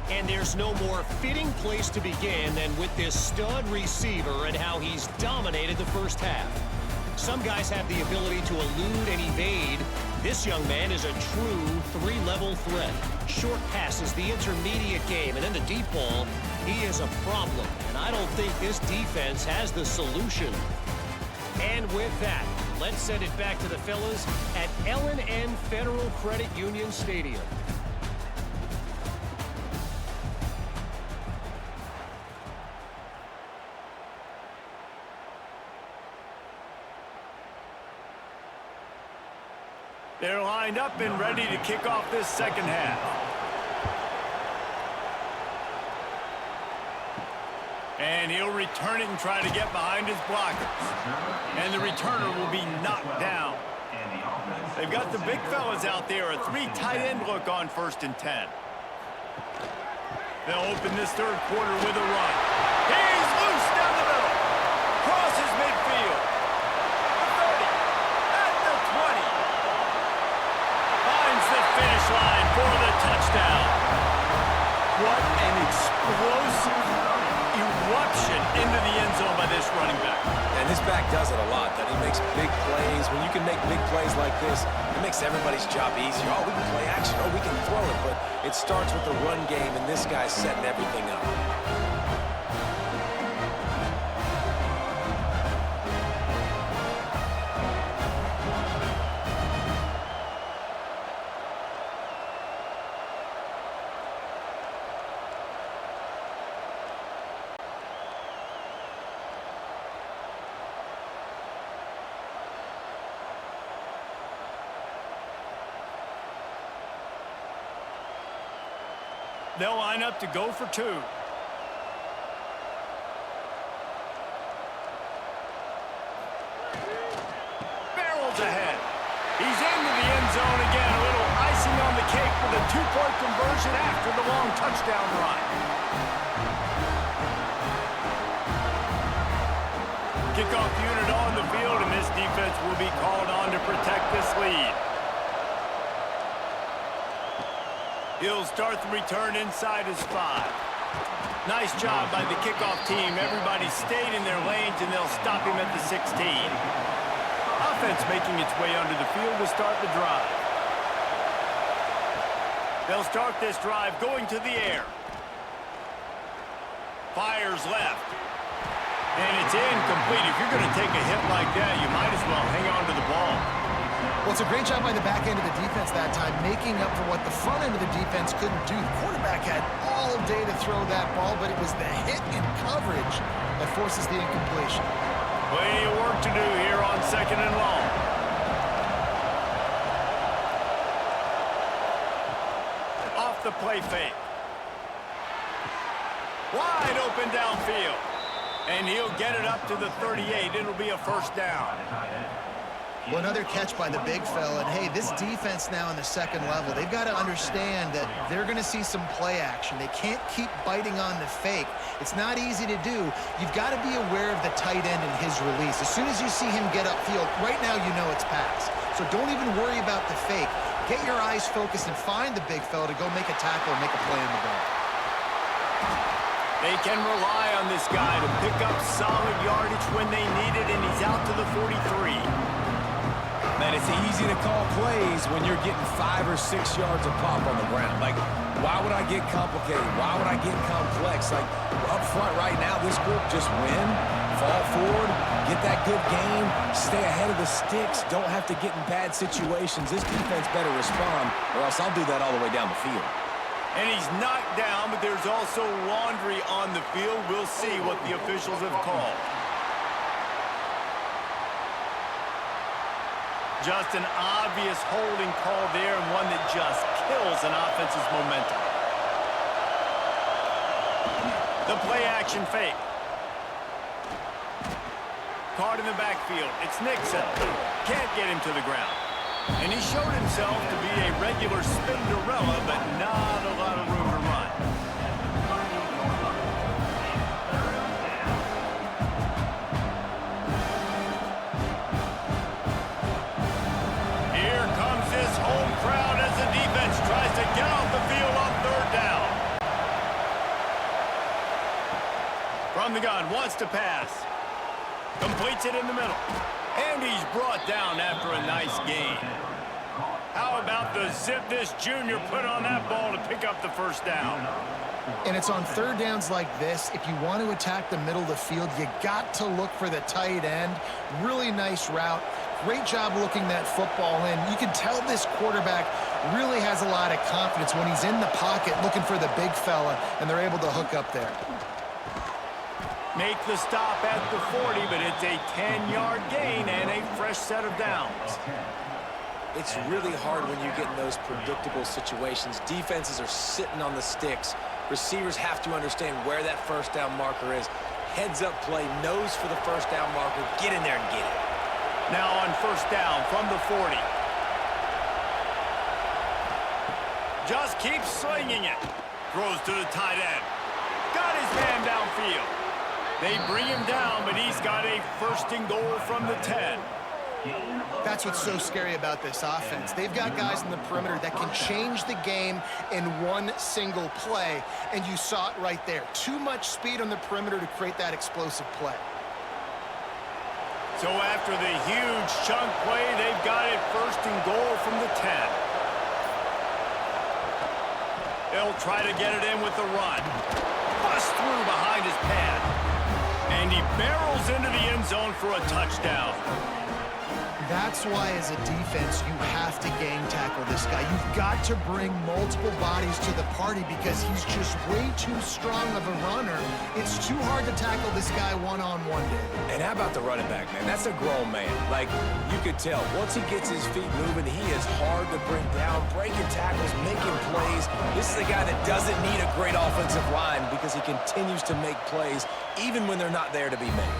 And there's no more fitting place to begin than with this stud receiver and how he's dominated the first half. Some guys have the ability to elude and evade. This young man is a true three-level threat. Short passes, the intermediate game, and then the deep ball, he is a problem. And I don't think this defense has the solution. And with that, let's send it back to the fellas at L&N Federal Credit Union Stadium. They're lined up and ready to kick off this second half. And he'll return it and try to get behind his blockers. And the returner will be knocked down. They've got the big fellas out there, a three tight end look on 1st and 10. They'll open this third quarter with a run. He's loose down the middle. Crosses midfield. The 30, at the 20. finish line for the touchdown. What an explosive eruption into the end zone by this running back. And his back does it a lot. That he makes big plays. When you can make big plays like this, it makes everybody's job easier. Oh, we can play action. Oh, we can throw it. But it starts with the run game, and this guy's setting everything up. They'll line up to go for 2. Barrels ahead. He's into the end zone again. A little icing on the cake with a 2-point conversion after the long touchdown run. Kickoff unit on the field, and this defense will be called on to protect this lead. He'll start the return inside his 5. Nice job by the kickoff team. Everybody stayed in their lanes, and they'll stop him at the 16. Offense making its way onto the field to start the drive. They'll start this drive going to the air. Fires left. And it's incomplete. If you're going to take a hit like that, you might as well hang on to the ball. Well, it's a great job by the back end of the defense that time, making up for what the front end of the defense couldn't do. The quarterback had all day to throw that ball, but it was the hit and coverage that forces the incompletion. Plenty of work to do here on 2nd and long. Off the play fake. Wide open downfield. And he'll get it up to the 38. It'll be a first down. Well, another catch by the big fella. And, hey, this defense now in the 2nd level, they've got to understand that they're going to see some play action. They can't keep biting on the fake. It's not easy to do. You've got to be aware of the tight end and his release. As soon as you see him get upfield, right now you know it's pass. So don't even worry about the fake. Get your eyes focused and find the big fella to go make a tackle and make a play on the ball. They can rely on this guy to pick up solid yardage when they need it, and he's out to the 43. Man, it's easy to call plays when you're getting 5 or 6 yards of pop on the ground. Like, why would I get complicated? Why would I get complex? Like, up front right now, this group just win, fall forward, get that good game, stay ahead of the sticks, don't have to get in bad situations. This defense better respond, or else I'll do that all the way down the field. And he's knocked down, but there's also laundry on the field. We'll see what the officials have called. Just an obvious holding call there, and one that just kills an offense's momentum. The play-action fake. Caught in the backfield. It's Nixon. Can't get him to the ground. And he showed himself to be a regular Spinderella, but not a lot of room to run. Here comes this home crowd as the defense tries to get off the field on 3rd down. From the gun, wants to pass. Completes it in the middle. And he's brought down after a nice gain. How about the zip this junior put on that ball to pick up the first down? And it's on 3rd downs like this. If you want to attack the middle of the field, you got to look for the tight end. Really nice route. Great job looking that football in. You can tell this quarterback really has a lot of confidence when he's in the pocket looking for the big fella, and they're able to hook up there. Make the stop at the 40, but it's a 10-yard gain and a fresh set of downs. It's really hard when you get in those predictable situations. Defenses are sitting on the sticks. Receivers have to understand where that first down marker is. Heads-up play, nose for the first down marker. Get in there and get it. Now on first down from the 40. Just keeps slinging it. Throws to the tight end. Got his man downfield. They bring him down, but he's got a 1st and goal from the 10. That's what's so scary about this offense. They've got guys in the perimeter that can change the game in one single play, and you saw it right there. Too much speed on the perimeter to create that explosive play. So after the huge chunk play, they've got it 1st and goal from the 10. They'll try to get it in with the run. Bust through behind his pad. And he barrels into the end zone for a touchdown. That's why, as a defense, you have to gang tackle this guy. You've got to bring multiple bodies to the party because he's just way too strong of a runner. It's too hard to tackle this guy one-on-one. And how about the running back, man? That's a grown man. Like, you could tell, once he gets his feet moving, he is hard to bring down, breaking tackles, making plays. This is a guy that doesn't need a great offensive line because he continues to make plays even when they're not there to be made.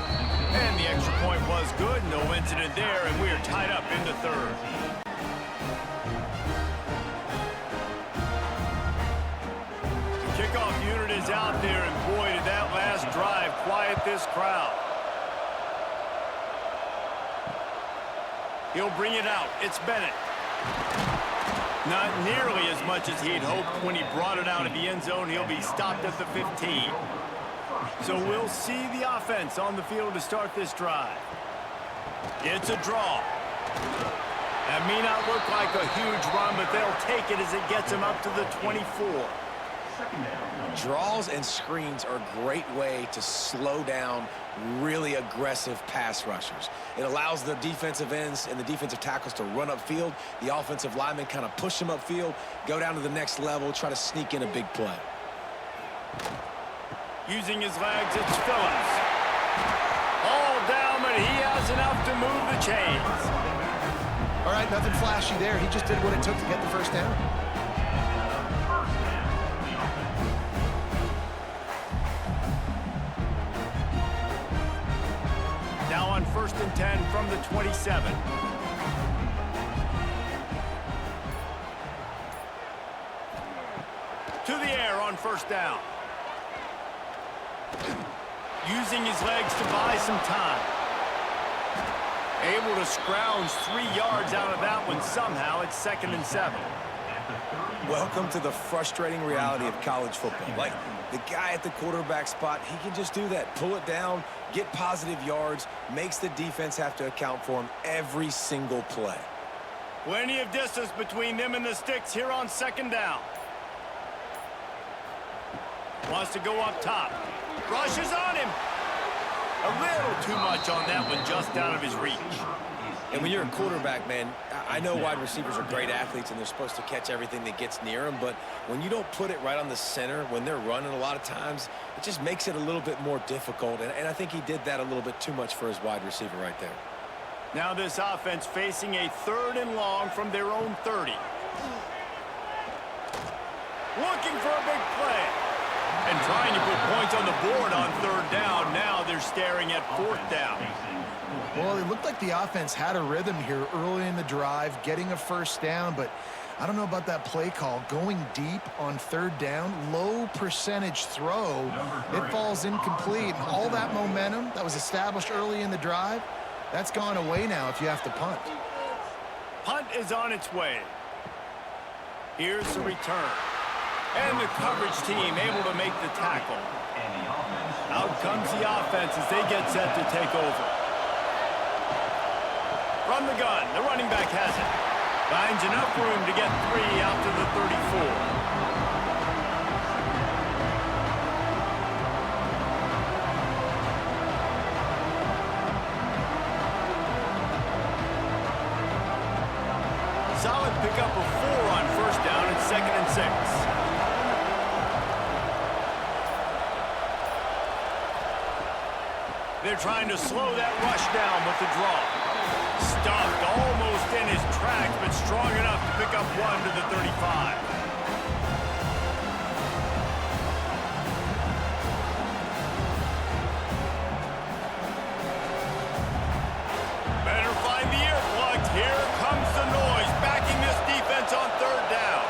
And the extra point was good. No incident there, and we are tied up into 3rd. The kickoff unit is out there, and boy, did that last drive quiet this crowd. He'll bring it out. It's Bennett. Not nearly as much as he'd hoped when he brought it out of the end zone. He'll be stopped at the 15. So we'll see the offense on the field to start this drive. It's a draw. That may not look like a huge run, but they'll take it as it gets them up to the 24. Draws and screens are a great way to slow down really aggressive pass rushers. It allows the defensive ends and the defensive tackles to run upfield. The offensive linemen kind of push them upfield, go down to the next level, try to sneak in a big play. Using his legs, it's Phillips. All down, but he has enough to move the chains. All right, nothing flashy there. He just did what it took to get the 1st down. Now on 1st and 10 from the 27. To the air on 1st down. Using his legs to buy some time. Able to scrounge 3 yards out of that one somehow. It's 2nd and 7. Welcome to the frustrating reality of college football. Like, the guy at the quarterback spot, he can just do that. Pull it down, get positive yards, makes the defense have to account for him every single play. Plenty of distance between them and the sticks here on 2nd down. Wants to go up top. Rushes on him. A little too much on that one, just out of his reach. And when you're a quarterback, man, I know wide receivers are great athletes and they're supposed to catch everything that gets near them, but when you don't put it right on the center, when they're running a lot of times, it just makes it a little bit more difficult. And I think he did that a little bit too much for his wide receiver right there. Now this offense facing a 3rd and long from their own 30. Looking for a big play. And trying to put points on the board on 3rd down. Now they're staring at 4th down. Well, it looked like the offense had a rhythm here early in the drive, getting a 1st down, but I don't know about that play call. Going deep on 3rd down, low percentage throw, it falls incomplete. And all that momentum that was established early in the drive, that's gone away now if you have to punt. Punt is on its way. Here's the return. And the coverage team able to make the tackle. Out comes the offense as they get set to take over. From the gun, the running back has it. Finds enough room to get 3 out to the 34. Solid pickup of 4 on 1st down and 2nd and 6. They're trying to slow that rush down with the draw. Stuffed almost in his tracks, but strong enough to pick up 1 to the 35. Better find the earplugs. Here comes the noise, backing this defense on 3rd down.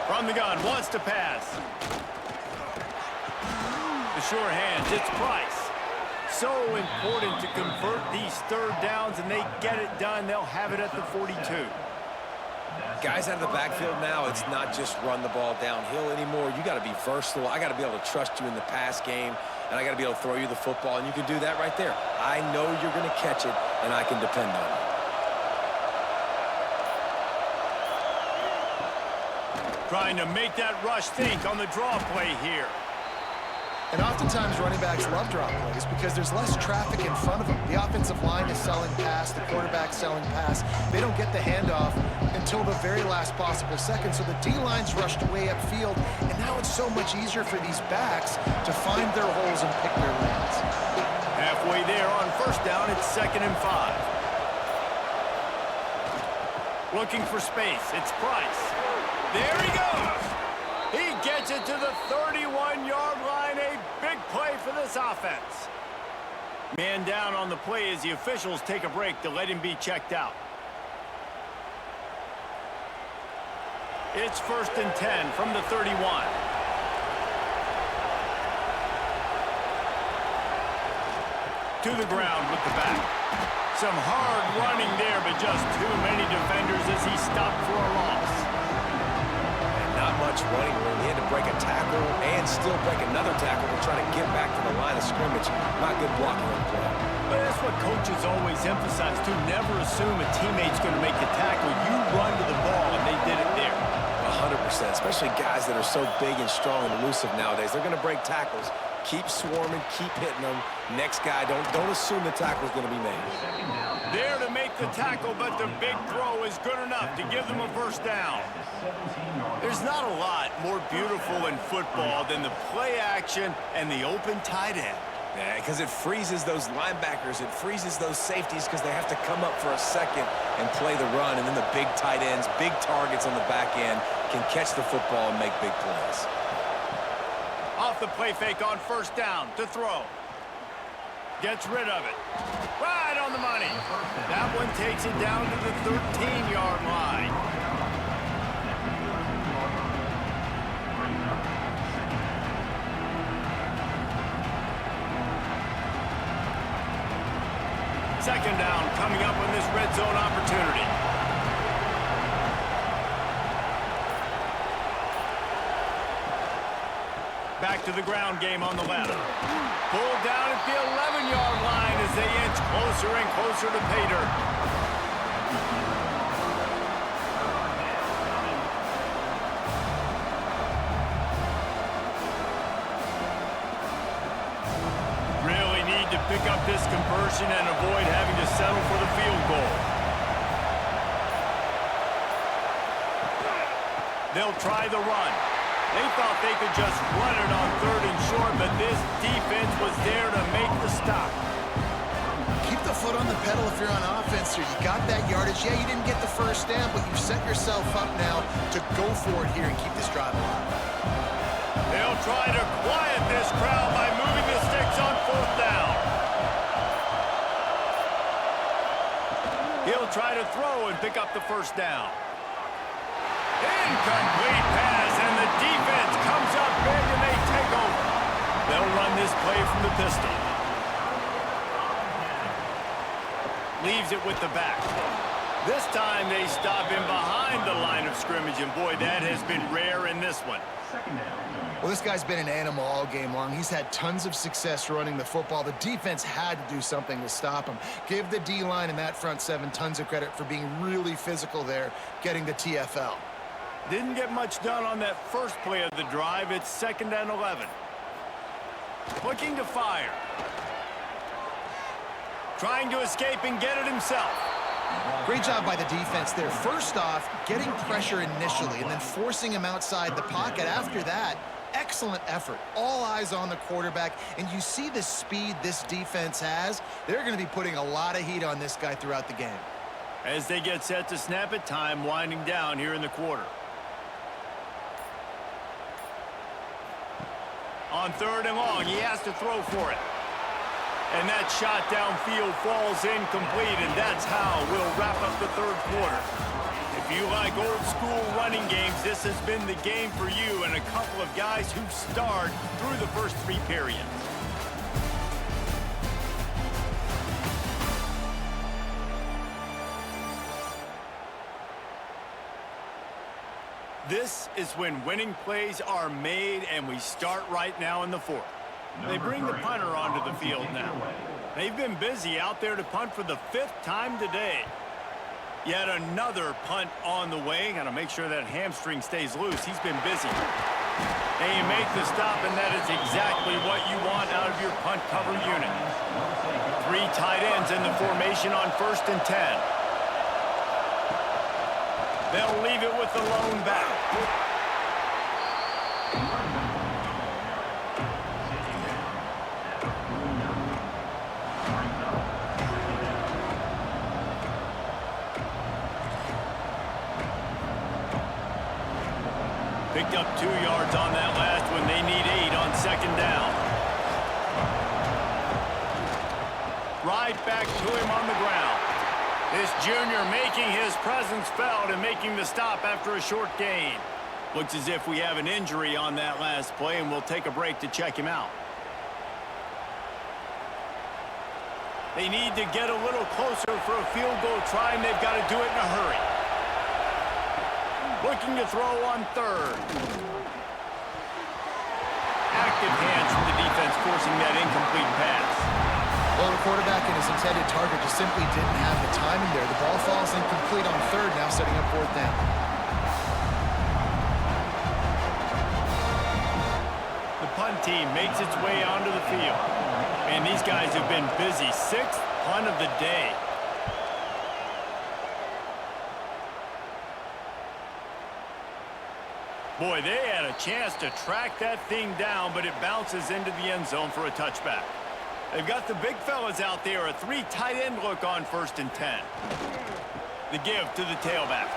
From the gun, wants to pass. The sure hands, it's Price. So important to convert these third downs, and they get it done. They'll have it at the 42. Guys out of the backfield now, it's not just run the ball downhill anymore. You got to be versatile. I got to be able to trust you in the pass game, and I got to be able to throw you the football, and you can do that right there. I know you're going to catch it, and I can depend on it. Trying to make that rush think on the draw play here. And oftentimes running backs love draw plays because there's less traffic in front of them. The offensive line is selling pass, the quarterback's selling pass. They don't get the handoff until the very last possible second, so the D-line's rushed way upfield, and now it's so much easier for these backs to find their holes and pick their lanes. Halfway there on first down, it's 2nd and 5. Looking for space, it's Price. There he goes! He gets it to the 31-yard line. A big play for this offense. Man down on the play as the officials take a break to let him be checked out. It's 1st and 10 from the 31. To the ground with the back. Some hard running there, but just too many defenders as he stopped for a loss. Not much running room. He had to break a tackle and still break another tackle to try to get back to the line of scrimmage. Not good blocking on the play. But that's what coaches always emphasize, too. Never assume a teammate's going to make the tackle. You run to the ball, and they did it there. 100%, especially guys that are so big and strong and elusive nowadays. They're going to break tackles. Keep swarming, keep hitting them. Next guy, don't assume the tackle's going to be made. There to make the tackle, but the big throw is good enough to give them a first down. There's not a lot more beautiful in football than the play action and the open tight end. Yeah, because it freezes those linebackers. It freezes those safeties because they have to come up for a second and play the run. And then the big tight ends, big targets on the back end can catch the football and make big plays. Off the play fake on first down to throw. Gets rid of it. Right on the money. That one takes it down to the 13-yard line. Second down coming up on this red zone opportunity. Back to the ground game on the left. Pulled down at the 11-yard line as they inch closer and closer to pay dirt. Really need to pick up this conversion and avoid having to settle for the field goal. They'll try the run. They thought they could just run it on 3rd and short, but this defense was there to make the stop. Keep the foot on the pedal if you're on offense here. You got that yardage. Yeah, you didn't get the first down, but you set yourself up now to go for it here and keep this drive alive. They'll try to quiet this crowd by moving the sticks on 4th down. He'll try to throw and pick up the first down. Incomplete pass, and the defense comes up big and they take over. They'll run this play from the pistol. Leaves it with the back. This time they stop him behind the line of scrimmage, and boy, that has been rare in this one. Well, this guy's been an animal all game long. He's had tons of success running the football. The defense had to do something to stop him. Give the D-line and that front seven tons of credit for being really physical there, getting the TFL. Didn't get much done on that first play of the drive. It's 2nd and 11. Looking to fire. Trying to escape and get it himself. Great job by the defense there. First off, getting pressure initially and then forcing him outside the pocket. After that, excellent effort. All eyes on the quarterback. And you see the speed this defense has. They're going to be putting a lot of heat on this guy throughout the game. As they get set to snap it, time winding down here in the quarter. On 3rd and long, he has to throw for it. And that shot downfield falls incomplete, and that's how we'll wrap up the 3rd quarter. If you like old school running games, this has been the game for you and a couple of guys who starred through the first 3 periods. This is when winning plays are made, and we start right now in the fourth. They bring the punter onto the field now. They've been busy out there to punt for the 5th time today. Yet another punt on the way. Got to make sure that hamstring stays loose. He's been busy. And you make the stop, and that is exactly what you want out of your punt cover unit. 3 tight ends in the formation on 1st and 10. They'll leave it with the lone back. Picked up 2 yards on that last one. They need 8 on 2nd down. Right back to him on the ground. This junior making his presence felt and making the stop after a short gain. Looks as if we have an injury on that last play, and we'll take a break to check him out. They need to get a little closer for a field goal try, and they've got to do it in a hurry. Looking to throw on 3rd. Active hands from the defense forcing that incomplete pass. Well, the quarterback and his intended target just simply didn't have the timing there. The ball falls incomplete on 3rd, now setting up 4th down. The punt team makes its way onto the field. And these guys have been busy. 6th punt of the day. Boy, they had a chance to track that thing down, but it bounces into the end zone for a touchback. They've got the big fellas out there, a 3 tight end look on 1st and 10. The give to the tailback.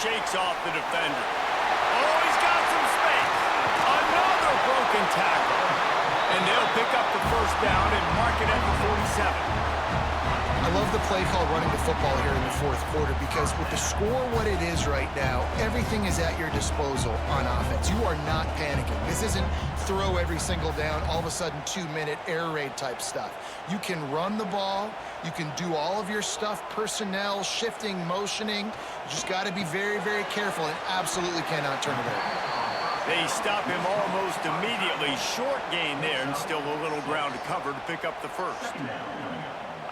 Shakes off the defender. Oh, he's got some space. Another broken tackle. And they'll pick up the 1st down and mark it at the 47. I love the play call running the football here in the 4th quarter because with the score what it is right now, everything is at your disposal on offense. You are not panicking. This isn't throw every single down, all of a sudden 2-minute air raid type stuff. You can run the ball. You can do all of your stuff, personnel, shifting, motioning. You just got to be very, very careful and absolutely cannot turn it over. They stop him almost immediately. Short gain there and still a little ground to cover to pick up the 1st.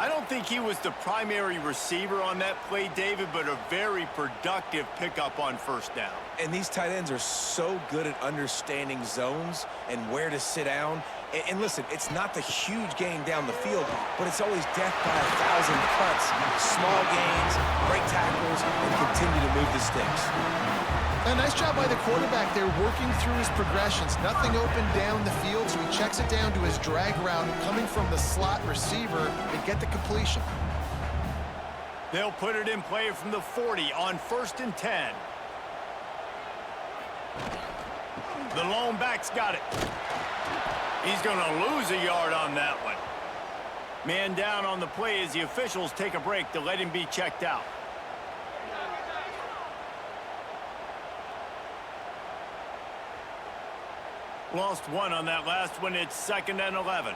I don't think he was the primary receiver on that play, David, but a very productive pickup on 1st down. And these tight ends are so good at understanding zones and where to sit down. And listen, it's not the huge gain down the field, but it's always death by 1,000 cuts, small gains, break tackles, and continue to move the sticks. A nice job by the quarterback there, working through his progressions. Nothing open down the field, so he checks it down to his drag route, coming from the slot receiver to get the completion. They'll put it in play from the 40 on 1st and 10. The lone back's got it. He's going to lose a yard on that one. Man down on the play as the officials take a break to let him be checked out. Lost 1 on that last one. It's 2nd and 11.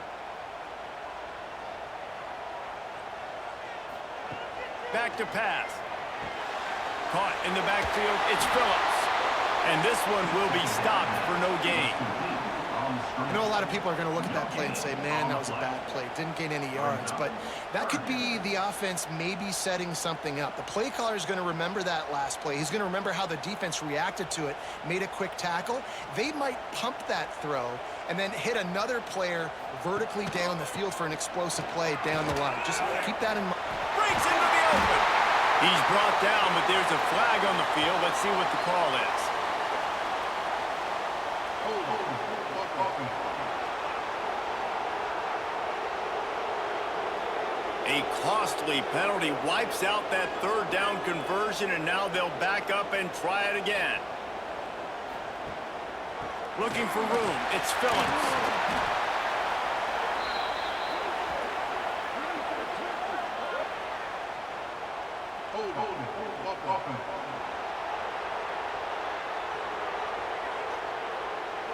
Back to pass. Caught in the backfield. It's Phillips. And this one will be stopped for no gain. I know a lot of people are going to look at that play and say, man, that was a bad play. Didn't gain any yards. But that could be the offense maybe setting something up. The play caller is going to remember that last play. He's going to remember how the defense reacted to it, made a quick tackle. They might pump that throw and then hit another player vertically down the field for an explosive play down the line. Just keep that in mind. Breaks into the open. He's brought down, but there's a flag on the field. Let's see what the call is. A costly penalty wipes out that 3rd down conversion, and now they'll back up and try it again. Looking for room. It's Phillips.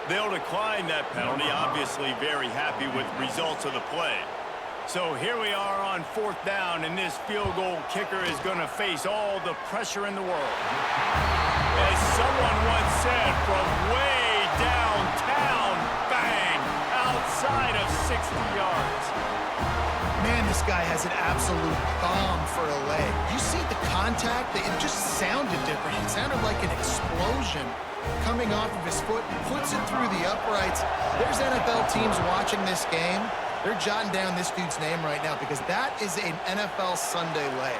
They'll decline that penalty. Obviously very happy with results of the play. So here we are on 4th down, and this field goal kicker is going to face all the pressure in the world. As someone once said, from way downtown, bang, outside of 60 yards. Man, this guy has an absolute bomb for a leg. You see the contact? It just sounded different. It sounded like an explosion coming off of his foot, puts it through the uprights. There's NFL teams watching this game. They're jotting down this dude's name right now because that is an NFL Sunday leg.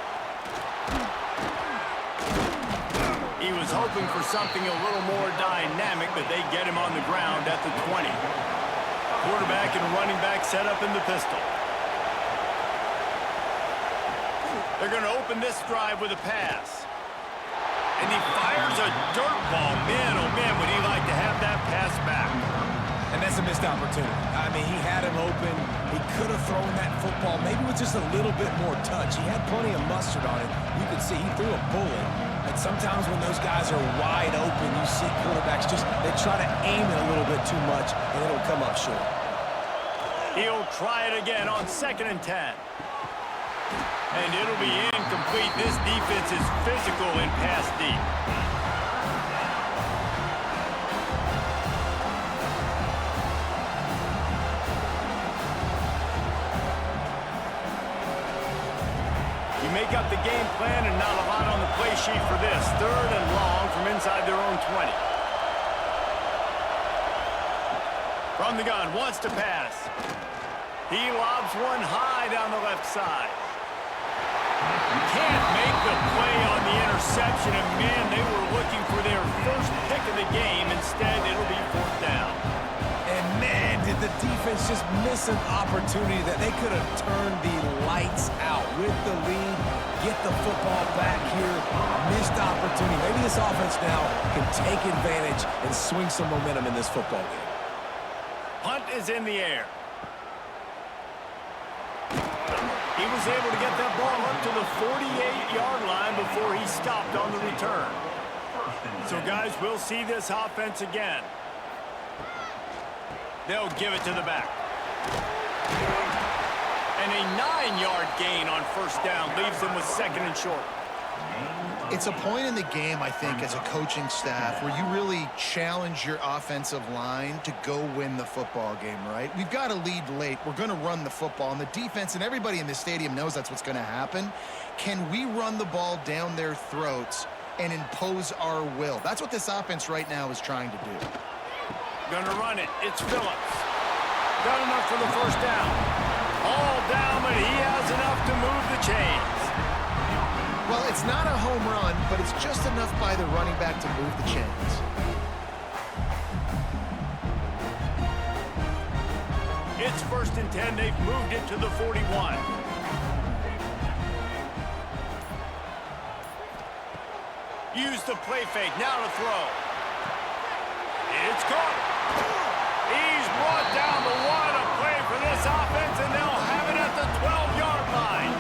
He was hoping for something a little more dynamic, but they get him on the ground at the 20. Quarterback and running back set up in the pistol. They're going to open this drive with a pass. And he fires a dirt ball. Man, oh man, would he like to have that pass back. And that's a missed opportunity. I mean, he had him open. He could have thrown that football maybe with just a little bit more touch. He had plenty of mustard on it. You could see he threw a bullet. And sometimes when those guys are wide open, you see quarterbacks they try to aim it a little bit too much, and it'll come up short. He'll try it again on 2nd and 10. And it'll be incomplete. This defense is physical and pass deep. You make up the game plan and not a lot on the play sheet for this. 3rd and long from inside their own 20. From the gun, wants to pass. He lobs one high down the left side. Can't make the play on the interception, and man, they were looking for their first pick of the game. Instead, it'll be 4th down. And man, did the defense just miss an opportunity that they could have turned the lights out with the lead, get the football back here. Missed opportunity. Maybe this offense now can take advantage and swing some momentum in this football game. Punt is in the air. He was able to get that ball up to the 48-yard line before he stopped on the return. So, guys, we'll see this offense again. They'll give it to the back. And a 9-yard gain on 1st down leaves them with 2nd and short. It's a point in the game, I think, as a coaching staff where you really challenge your offensive line to go win the football game, right? We've got to lead late. We're going to run the football. And the defense and everybody in the stadium knows that's what's going to happen. Can we run the ball down their throats and impose our will? That's what this offense right now is trying to do. Gonna run it. It's Phillips. Got enough for the 1st down. All down, but he has enough to move the chains. Well, it's not a home run, but it's just enough by the running back to move the chains. It's 1st and 10. They've moved it to the 41. Use the play fake. Now to throw. It's caught. He's brought down the one. A play for this offense, and they'll have it at the 12-yard line.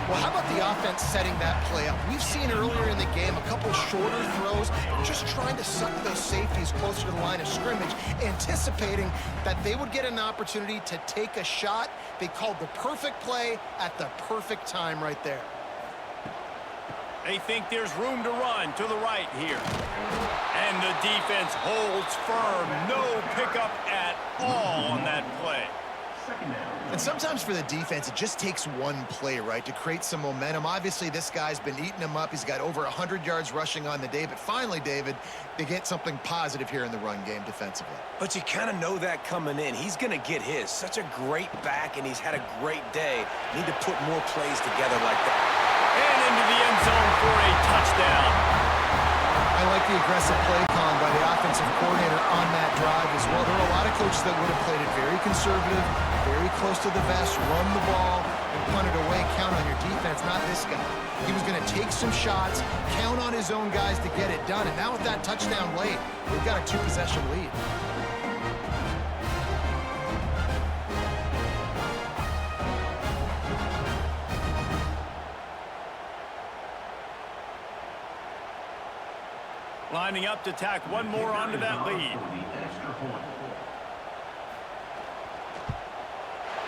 Well, how about the offense setting that play up? We've seen earlier in the game a couple shorter throws, just trying to suck those safeties closer to the line of scrimmage, anticipating that they would get an opportunity to take a shot. They called the perfect play at the perfect time right there. They think there's room to run to the right here. And the defense holds firm. No pickup at all on that play. And sometimes for the defense, it just takes one play, right, to create some momentum. Obviously, this guy's been eating them up. He's got over 100 yards rushing on the day. But finally, David, they get something positive here in the run game defensively. But you kind of know that coming in. He's going to get his. Such a great back, and he's had a great day. Need to put more plays together like that. And into the end zone for a touchdown. I like the aggressive play calling by the offensive coordinator on that drive as well. There are a lot of coaches that would have played it very conservative, very close to the vest, run the ball, and punt it away, count on your defense. Not this guy. He was going to take some shots, count on his own guys to get it done. And now with that touchdown late, they've got a 2-possession lead. Lining up to tack one more onto that lead.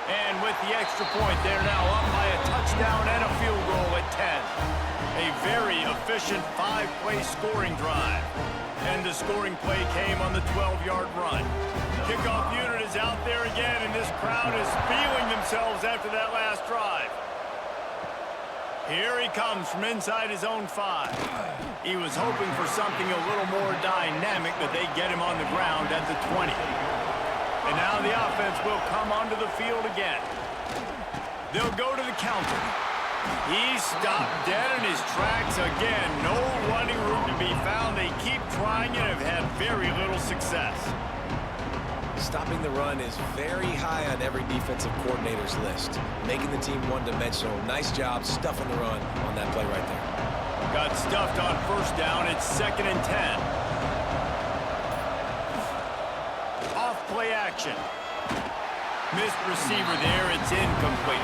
And with the extra point, they're now up by a touchdown and a field goal at 10. A very efficient 5-play scoring drive. And the scoring play came on the 12-yard run. Kickoff unit is out there again, and this crowd is feeling themselves after that last drive. Here he comes from inside his own 5. He was hoping for something a little more dynamic, but they get him on the ground at the 20. And now the offense will come onto the field again. They'll go to the counter. He's stopped dead in his tracks again. No running room to be found. They keep trying and have had very little success. Stopping the run is very high on every defensive coordinator's list. Making the team one-dimensional. Nice job stuffing the run on that play right there. Got stuffed on first down. It's 2nd and 10. Off-play action. Missed receiver there. It's incomplete.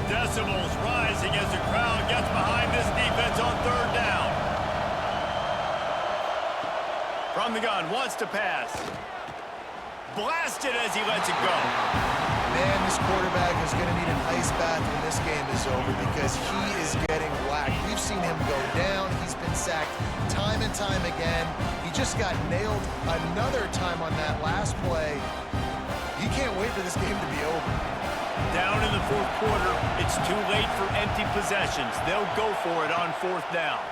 Decibels rising as the crowd gets behind this defense on 3rd down. From the gun, wants to pass. Blasted as he lets it go. Man, this quarterback is going to need an ice bath when this game is over because he is getting whacked. We've seen him go down. He's been sacked time and time again. He just got nailed another time on that last play. You can't wait for this game to be over. Down in the 4th quarter, it's too late for empty possessions. They'll go for it on 4th down.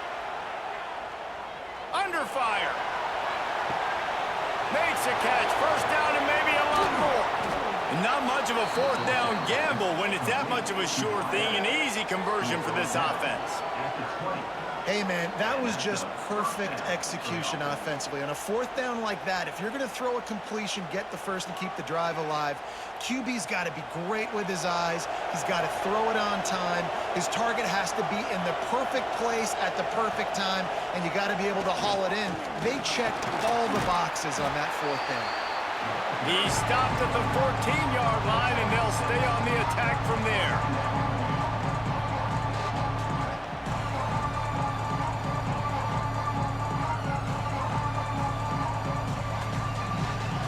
Under fire. Makes a catch. 1st down and maybe a lot more. Not much of a 4th down gamble when it's that much of a sure thing. An easy conversion for this offense. Hey, man, that was just perfect execution offensively. On a 4th down like that, if you're going to throw a completion, get the first and keep the drive alive, QB's got to be great with his eyes. He's got to throw it on time. His target has to be in the perfect place at the perfect time, and you got to be able to haul it in. They checked all the boxes on that 4th down. He stopped at the 14-yard line, and they'll stay on the attack from there.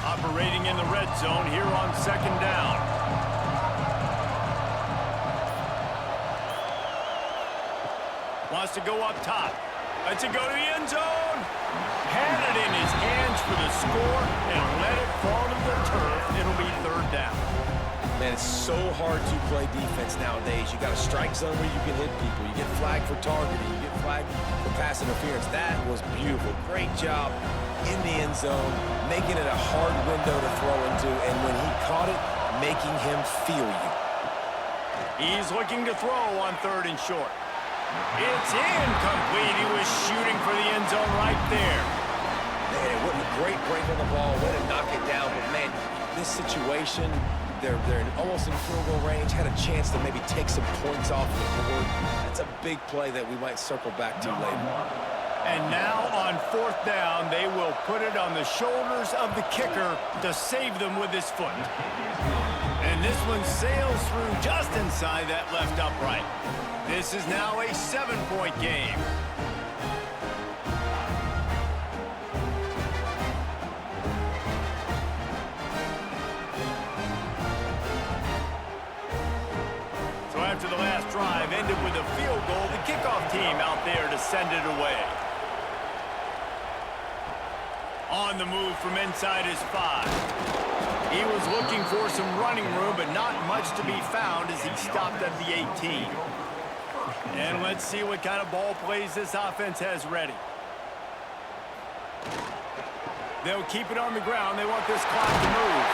Operating in the red zone here on 2nd down. Wants to go up top. Lets it go to the end zone. Had it in his hands for the score and let it fall to the turf. It'll be 3rd down. Man, it's so hard to play defense nowadays. You got a strike zone where you can hit people. You get flagged for targeting. You get flagged for pass interference. That was beautiful. Great job in the end zone, making it a hard window to throw into, and when he caught it, making him feel you. He's looking to throw on 3rd and short. It's incomplete. He was shooting for the end zone right there. Man, what a great break on the ball. Way to knock it down. But, man, this situation, they're almost in field goal range, had a chance to maybe take some points off the board. That's a big play that we might circle back to later. And now on 4th down, they will put it on the shoulders of the kicker to save them with his foot. And this one sails through just inside that left upright. This is now a 7-point game. So after the last drive ended with a field goal, the kickoff team out there to send it away. On the move from inside his 5. He was looking for some running room, but not much to be found as he stopped at the 18. And let's see what kind of ball plays this offense has ready. They'll keep it on the ground. They want this clock to move.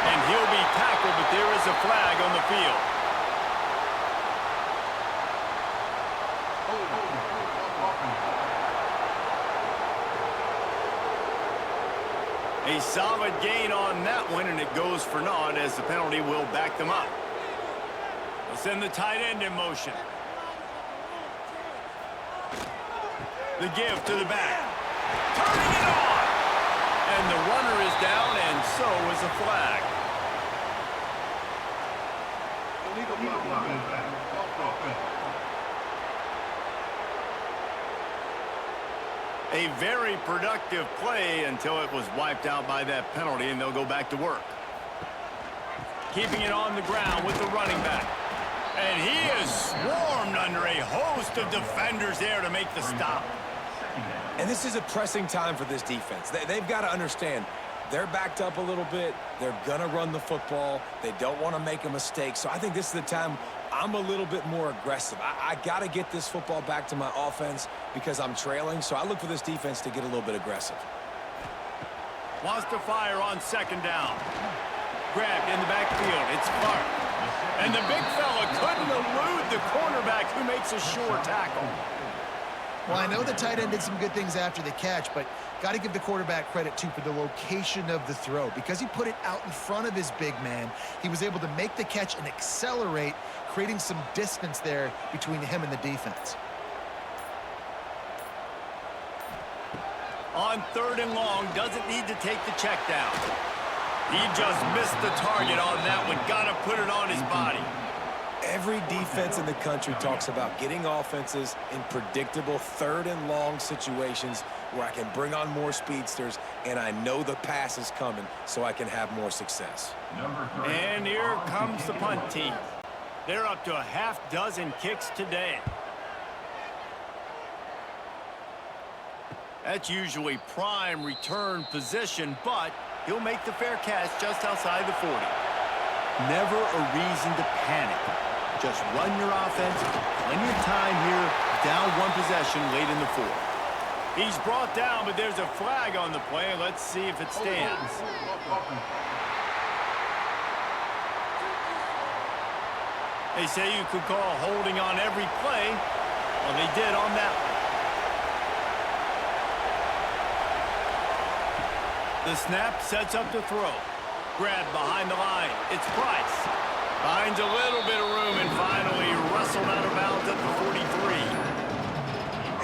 And he'll be tackled, but there is a flag on the field. A solid gain on that one, and it goes for naught as the penalty will back them up. They'll send the tight end in motion. The give to the back. Turning it on! And the runner is down, and so is a flag. A very productive play until it was wiped out by that penalty, and they'll go back to work. Keeping it on the ground with the running back. And he is swarmed under a host of defenders there to make the stop. And this is a pressing time for this defense. They've got to understand, they're backed up a little bit. They're going to run the football. They don't want to make a mistake. So I think this is the time I'm a little bit more aggressive. I got to get this football back to my offense because I'm trailing. So I look for this defense to get a little bit aggressive. Wants to fire on second down. Grabbed in the backfield. It's Clark. And the big fella couldn't elude the cornerback who makes a sure tackle. Well, I know the tight end did some good things after the catch, but got to give the quarterback credit, too, for the location of the throw. Because he put it out in front of his big man, he was able to make the catch and accelerate, creating some distance there between him and the defense. On third and long, doesn't need to take the check down. He just missed the target on that one. Got to put it on his body. Every defense in the country talks about getting offenses in predictable third and long situations where I can bring on more speedsters and I know the pass is coming so I can have more success. And here comes the punt team. They're up to a half dozen kicks today. That's usually prime return position, but he'll make the fair catch just outside the 40. Never a reason to panic. Just run your offense. Plenty of time here. Down one possession late in the fourth. He's brought down, but there's a flag on the play. Let's see if it stands. They say you could call holding on every play. Well, they did on that one. The snap sets up the throw. Grab behind the line. It's Price. Finds a little bit of room and finally wrestled out of bounds at the 43.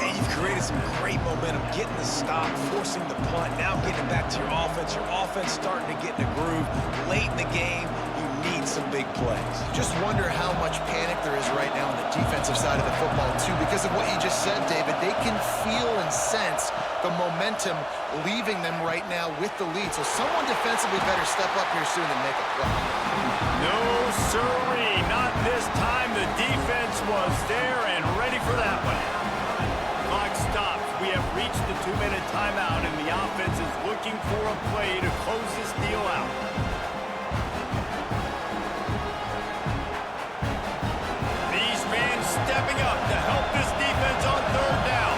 And you've created some great momentum, getting the stop, forcing the punt, now getting it back to your offense. Your offense starting to get in a groove. Late in the game, you need some big plays. Just wonder how much panic there is right now on the defensive side of the football, too, because of what you just said, David. They can feel and sense the momentum leaving them right now with the lead. So someone defensively better step up here soon and make a play. No, sirree. Not this time. The defense was there and ready for that one. Clock stops. We have reached the 2-minute timeout, and the offense is looking for a play to close this deal out. These fans stepping up to help this defense on third down.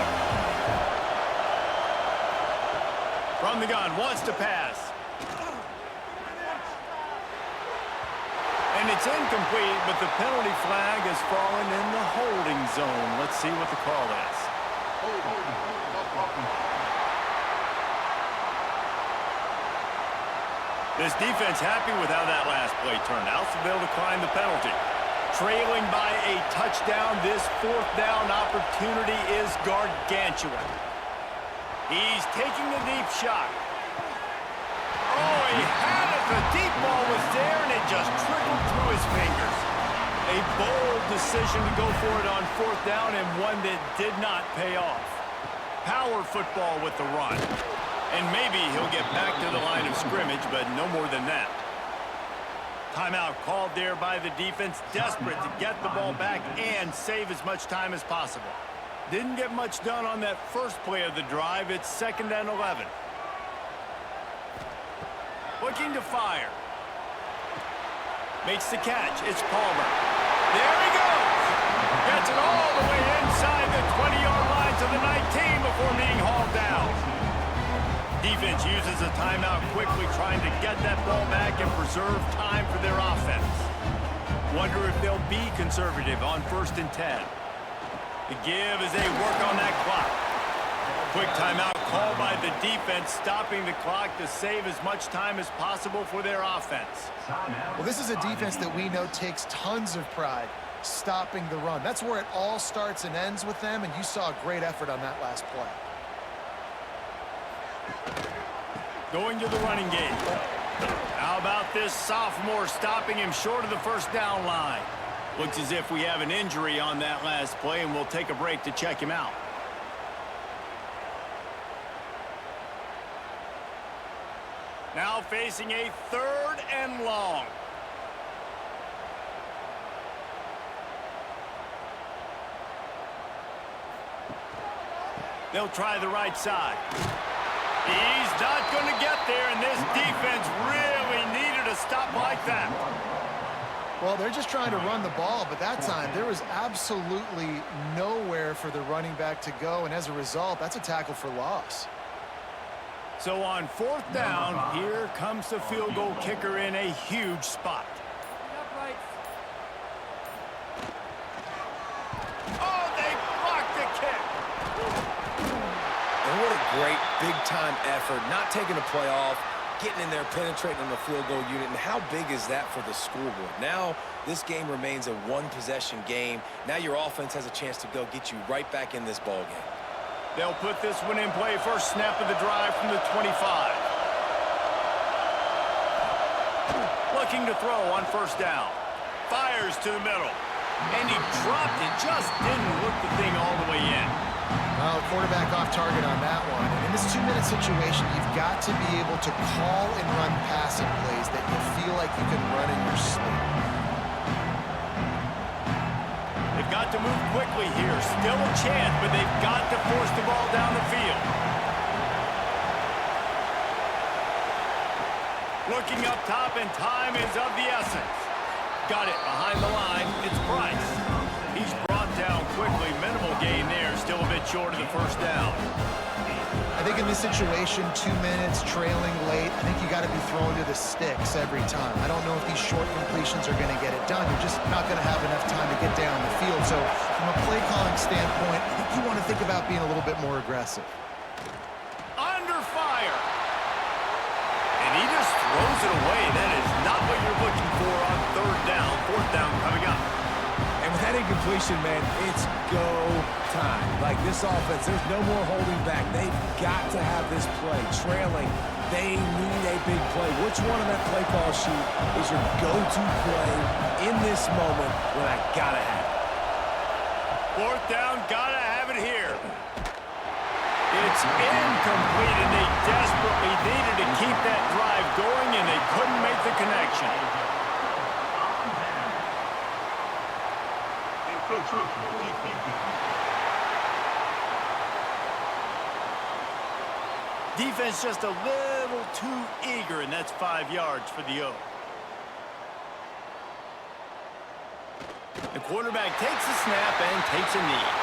From the gun, wants to pass. And it's incomplete, but the penalty flag has fallen in the holding zone. Let's see what the call is. This defense happy with how that last play turned out, so they'll decline the penalty. Trailing by a touchdown, this fourth down opportunity is gargantuan. He's taking the deep shot. Oh, he had it. The deep ball was there, and it just trickled through his fingers. A bold decision to go for it on fourth down, and one that did not pay off. Power football with the run. And maybe he'll get back to the line of scrimmage, but no more than that. Timeout called there by the defense, desperate to get the ball back and save as much time as possible. Didn't get much done on that first play of the drive. It's 2nd and 11. Looking to fire. Makes the catch. It's Palmer. There he goes. Gets it all the way inside the 20-yard line to the 19 before being hauled down. Defense uses a timeout quickly, trying to get that ball back and preserve time for their offense. Wonder if they'll be conservative on 1st and 10. The give as they work on that clock. Quick timeout called by the defense, stopping the clock to save as much time as possible for their offense. Well, this is a defense that we know takes tons of pride stopping the run. That's where it all starts and ends with them, and you saw a great effort on that last play. Going to the running game. How about this sophomore stopping him short of the first down line? Looks as if we have an injury on that last play, and we'll take a break to check him out. Now facing a 3rd and long. They'll try the right side. He's not going to get there, and this defense really needed a stop like that. Well, they're just trying to run the ball, but that time there was absolutely nowhere for the running back to go, and as a result, that's a tackle for loss. So on 4th down, here comes the field goal kicker in a huge spot. Oh, they blocked the kick. And what a great big-time effort, not taking a play off, getting in there, penetrating on the field goal unit. And how big is that for the scoreboard? Now this game remains a one-possession game. Now your offense has a chance to go get you right back in this ball game. They'll put this one in play. First snap of the drive from the 25. Looking to throw on 1st down. Fires to the middle. And he dropped it. Just didn't look the thing all the way in. Well, quarterback off target on that one. And in this 2-minute situation, you've got to be able to call and run passing plays that you feel like you can run in your sleep. They've got to move quickly here. Still a chance, but they've got to force the ball down the field. Looking up top, and time is of the essence. Got it behind the line. It's Price. He's brought down quickly. Minimal gain there. Still a bit short of the 1st down. I think in this situation, 2 minutes, trailing late, I think you got to be throwing to the sticks every time. I don't know if these short completions are going to get it done. You're just not going to have enough time to get down the field. So from a play calling standpoint, I think you want to think about being a little bit more aggressive. Under fire. And he just throws it away. That is not what you're looking for on 3rd down. 4th down coming up. And with that incompletion, man, it's go time. Like this offense, there's no more holding back. They've got to have this play. Trailing, they need a big play. Which one on that play call sheet is your go-to play in this moment when I gotta have it? 4th down, gotta have it here. It's incomplete, and they desperately needed to keep that drive going, and they couldn't make the connection. Defense just a little too eager, and that's 5 yards for the O. The quarterback takes a snap and takes a knee.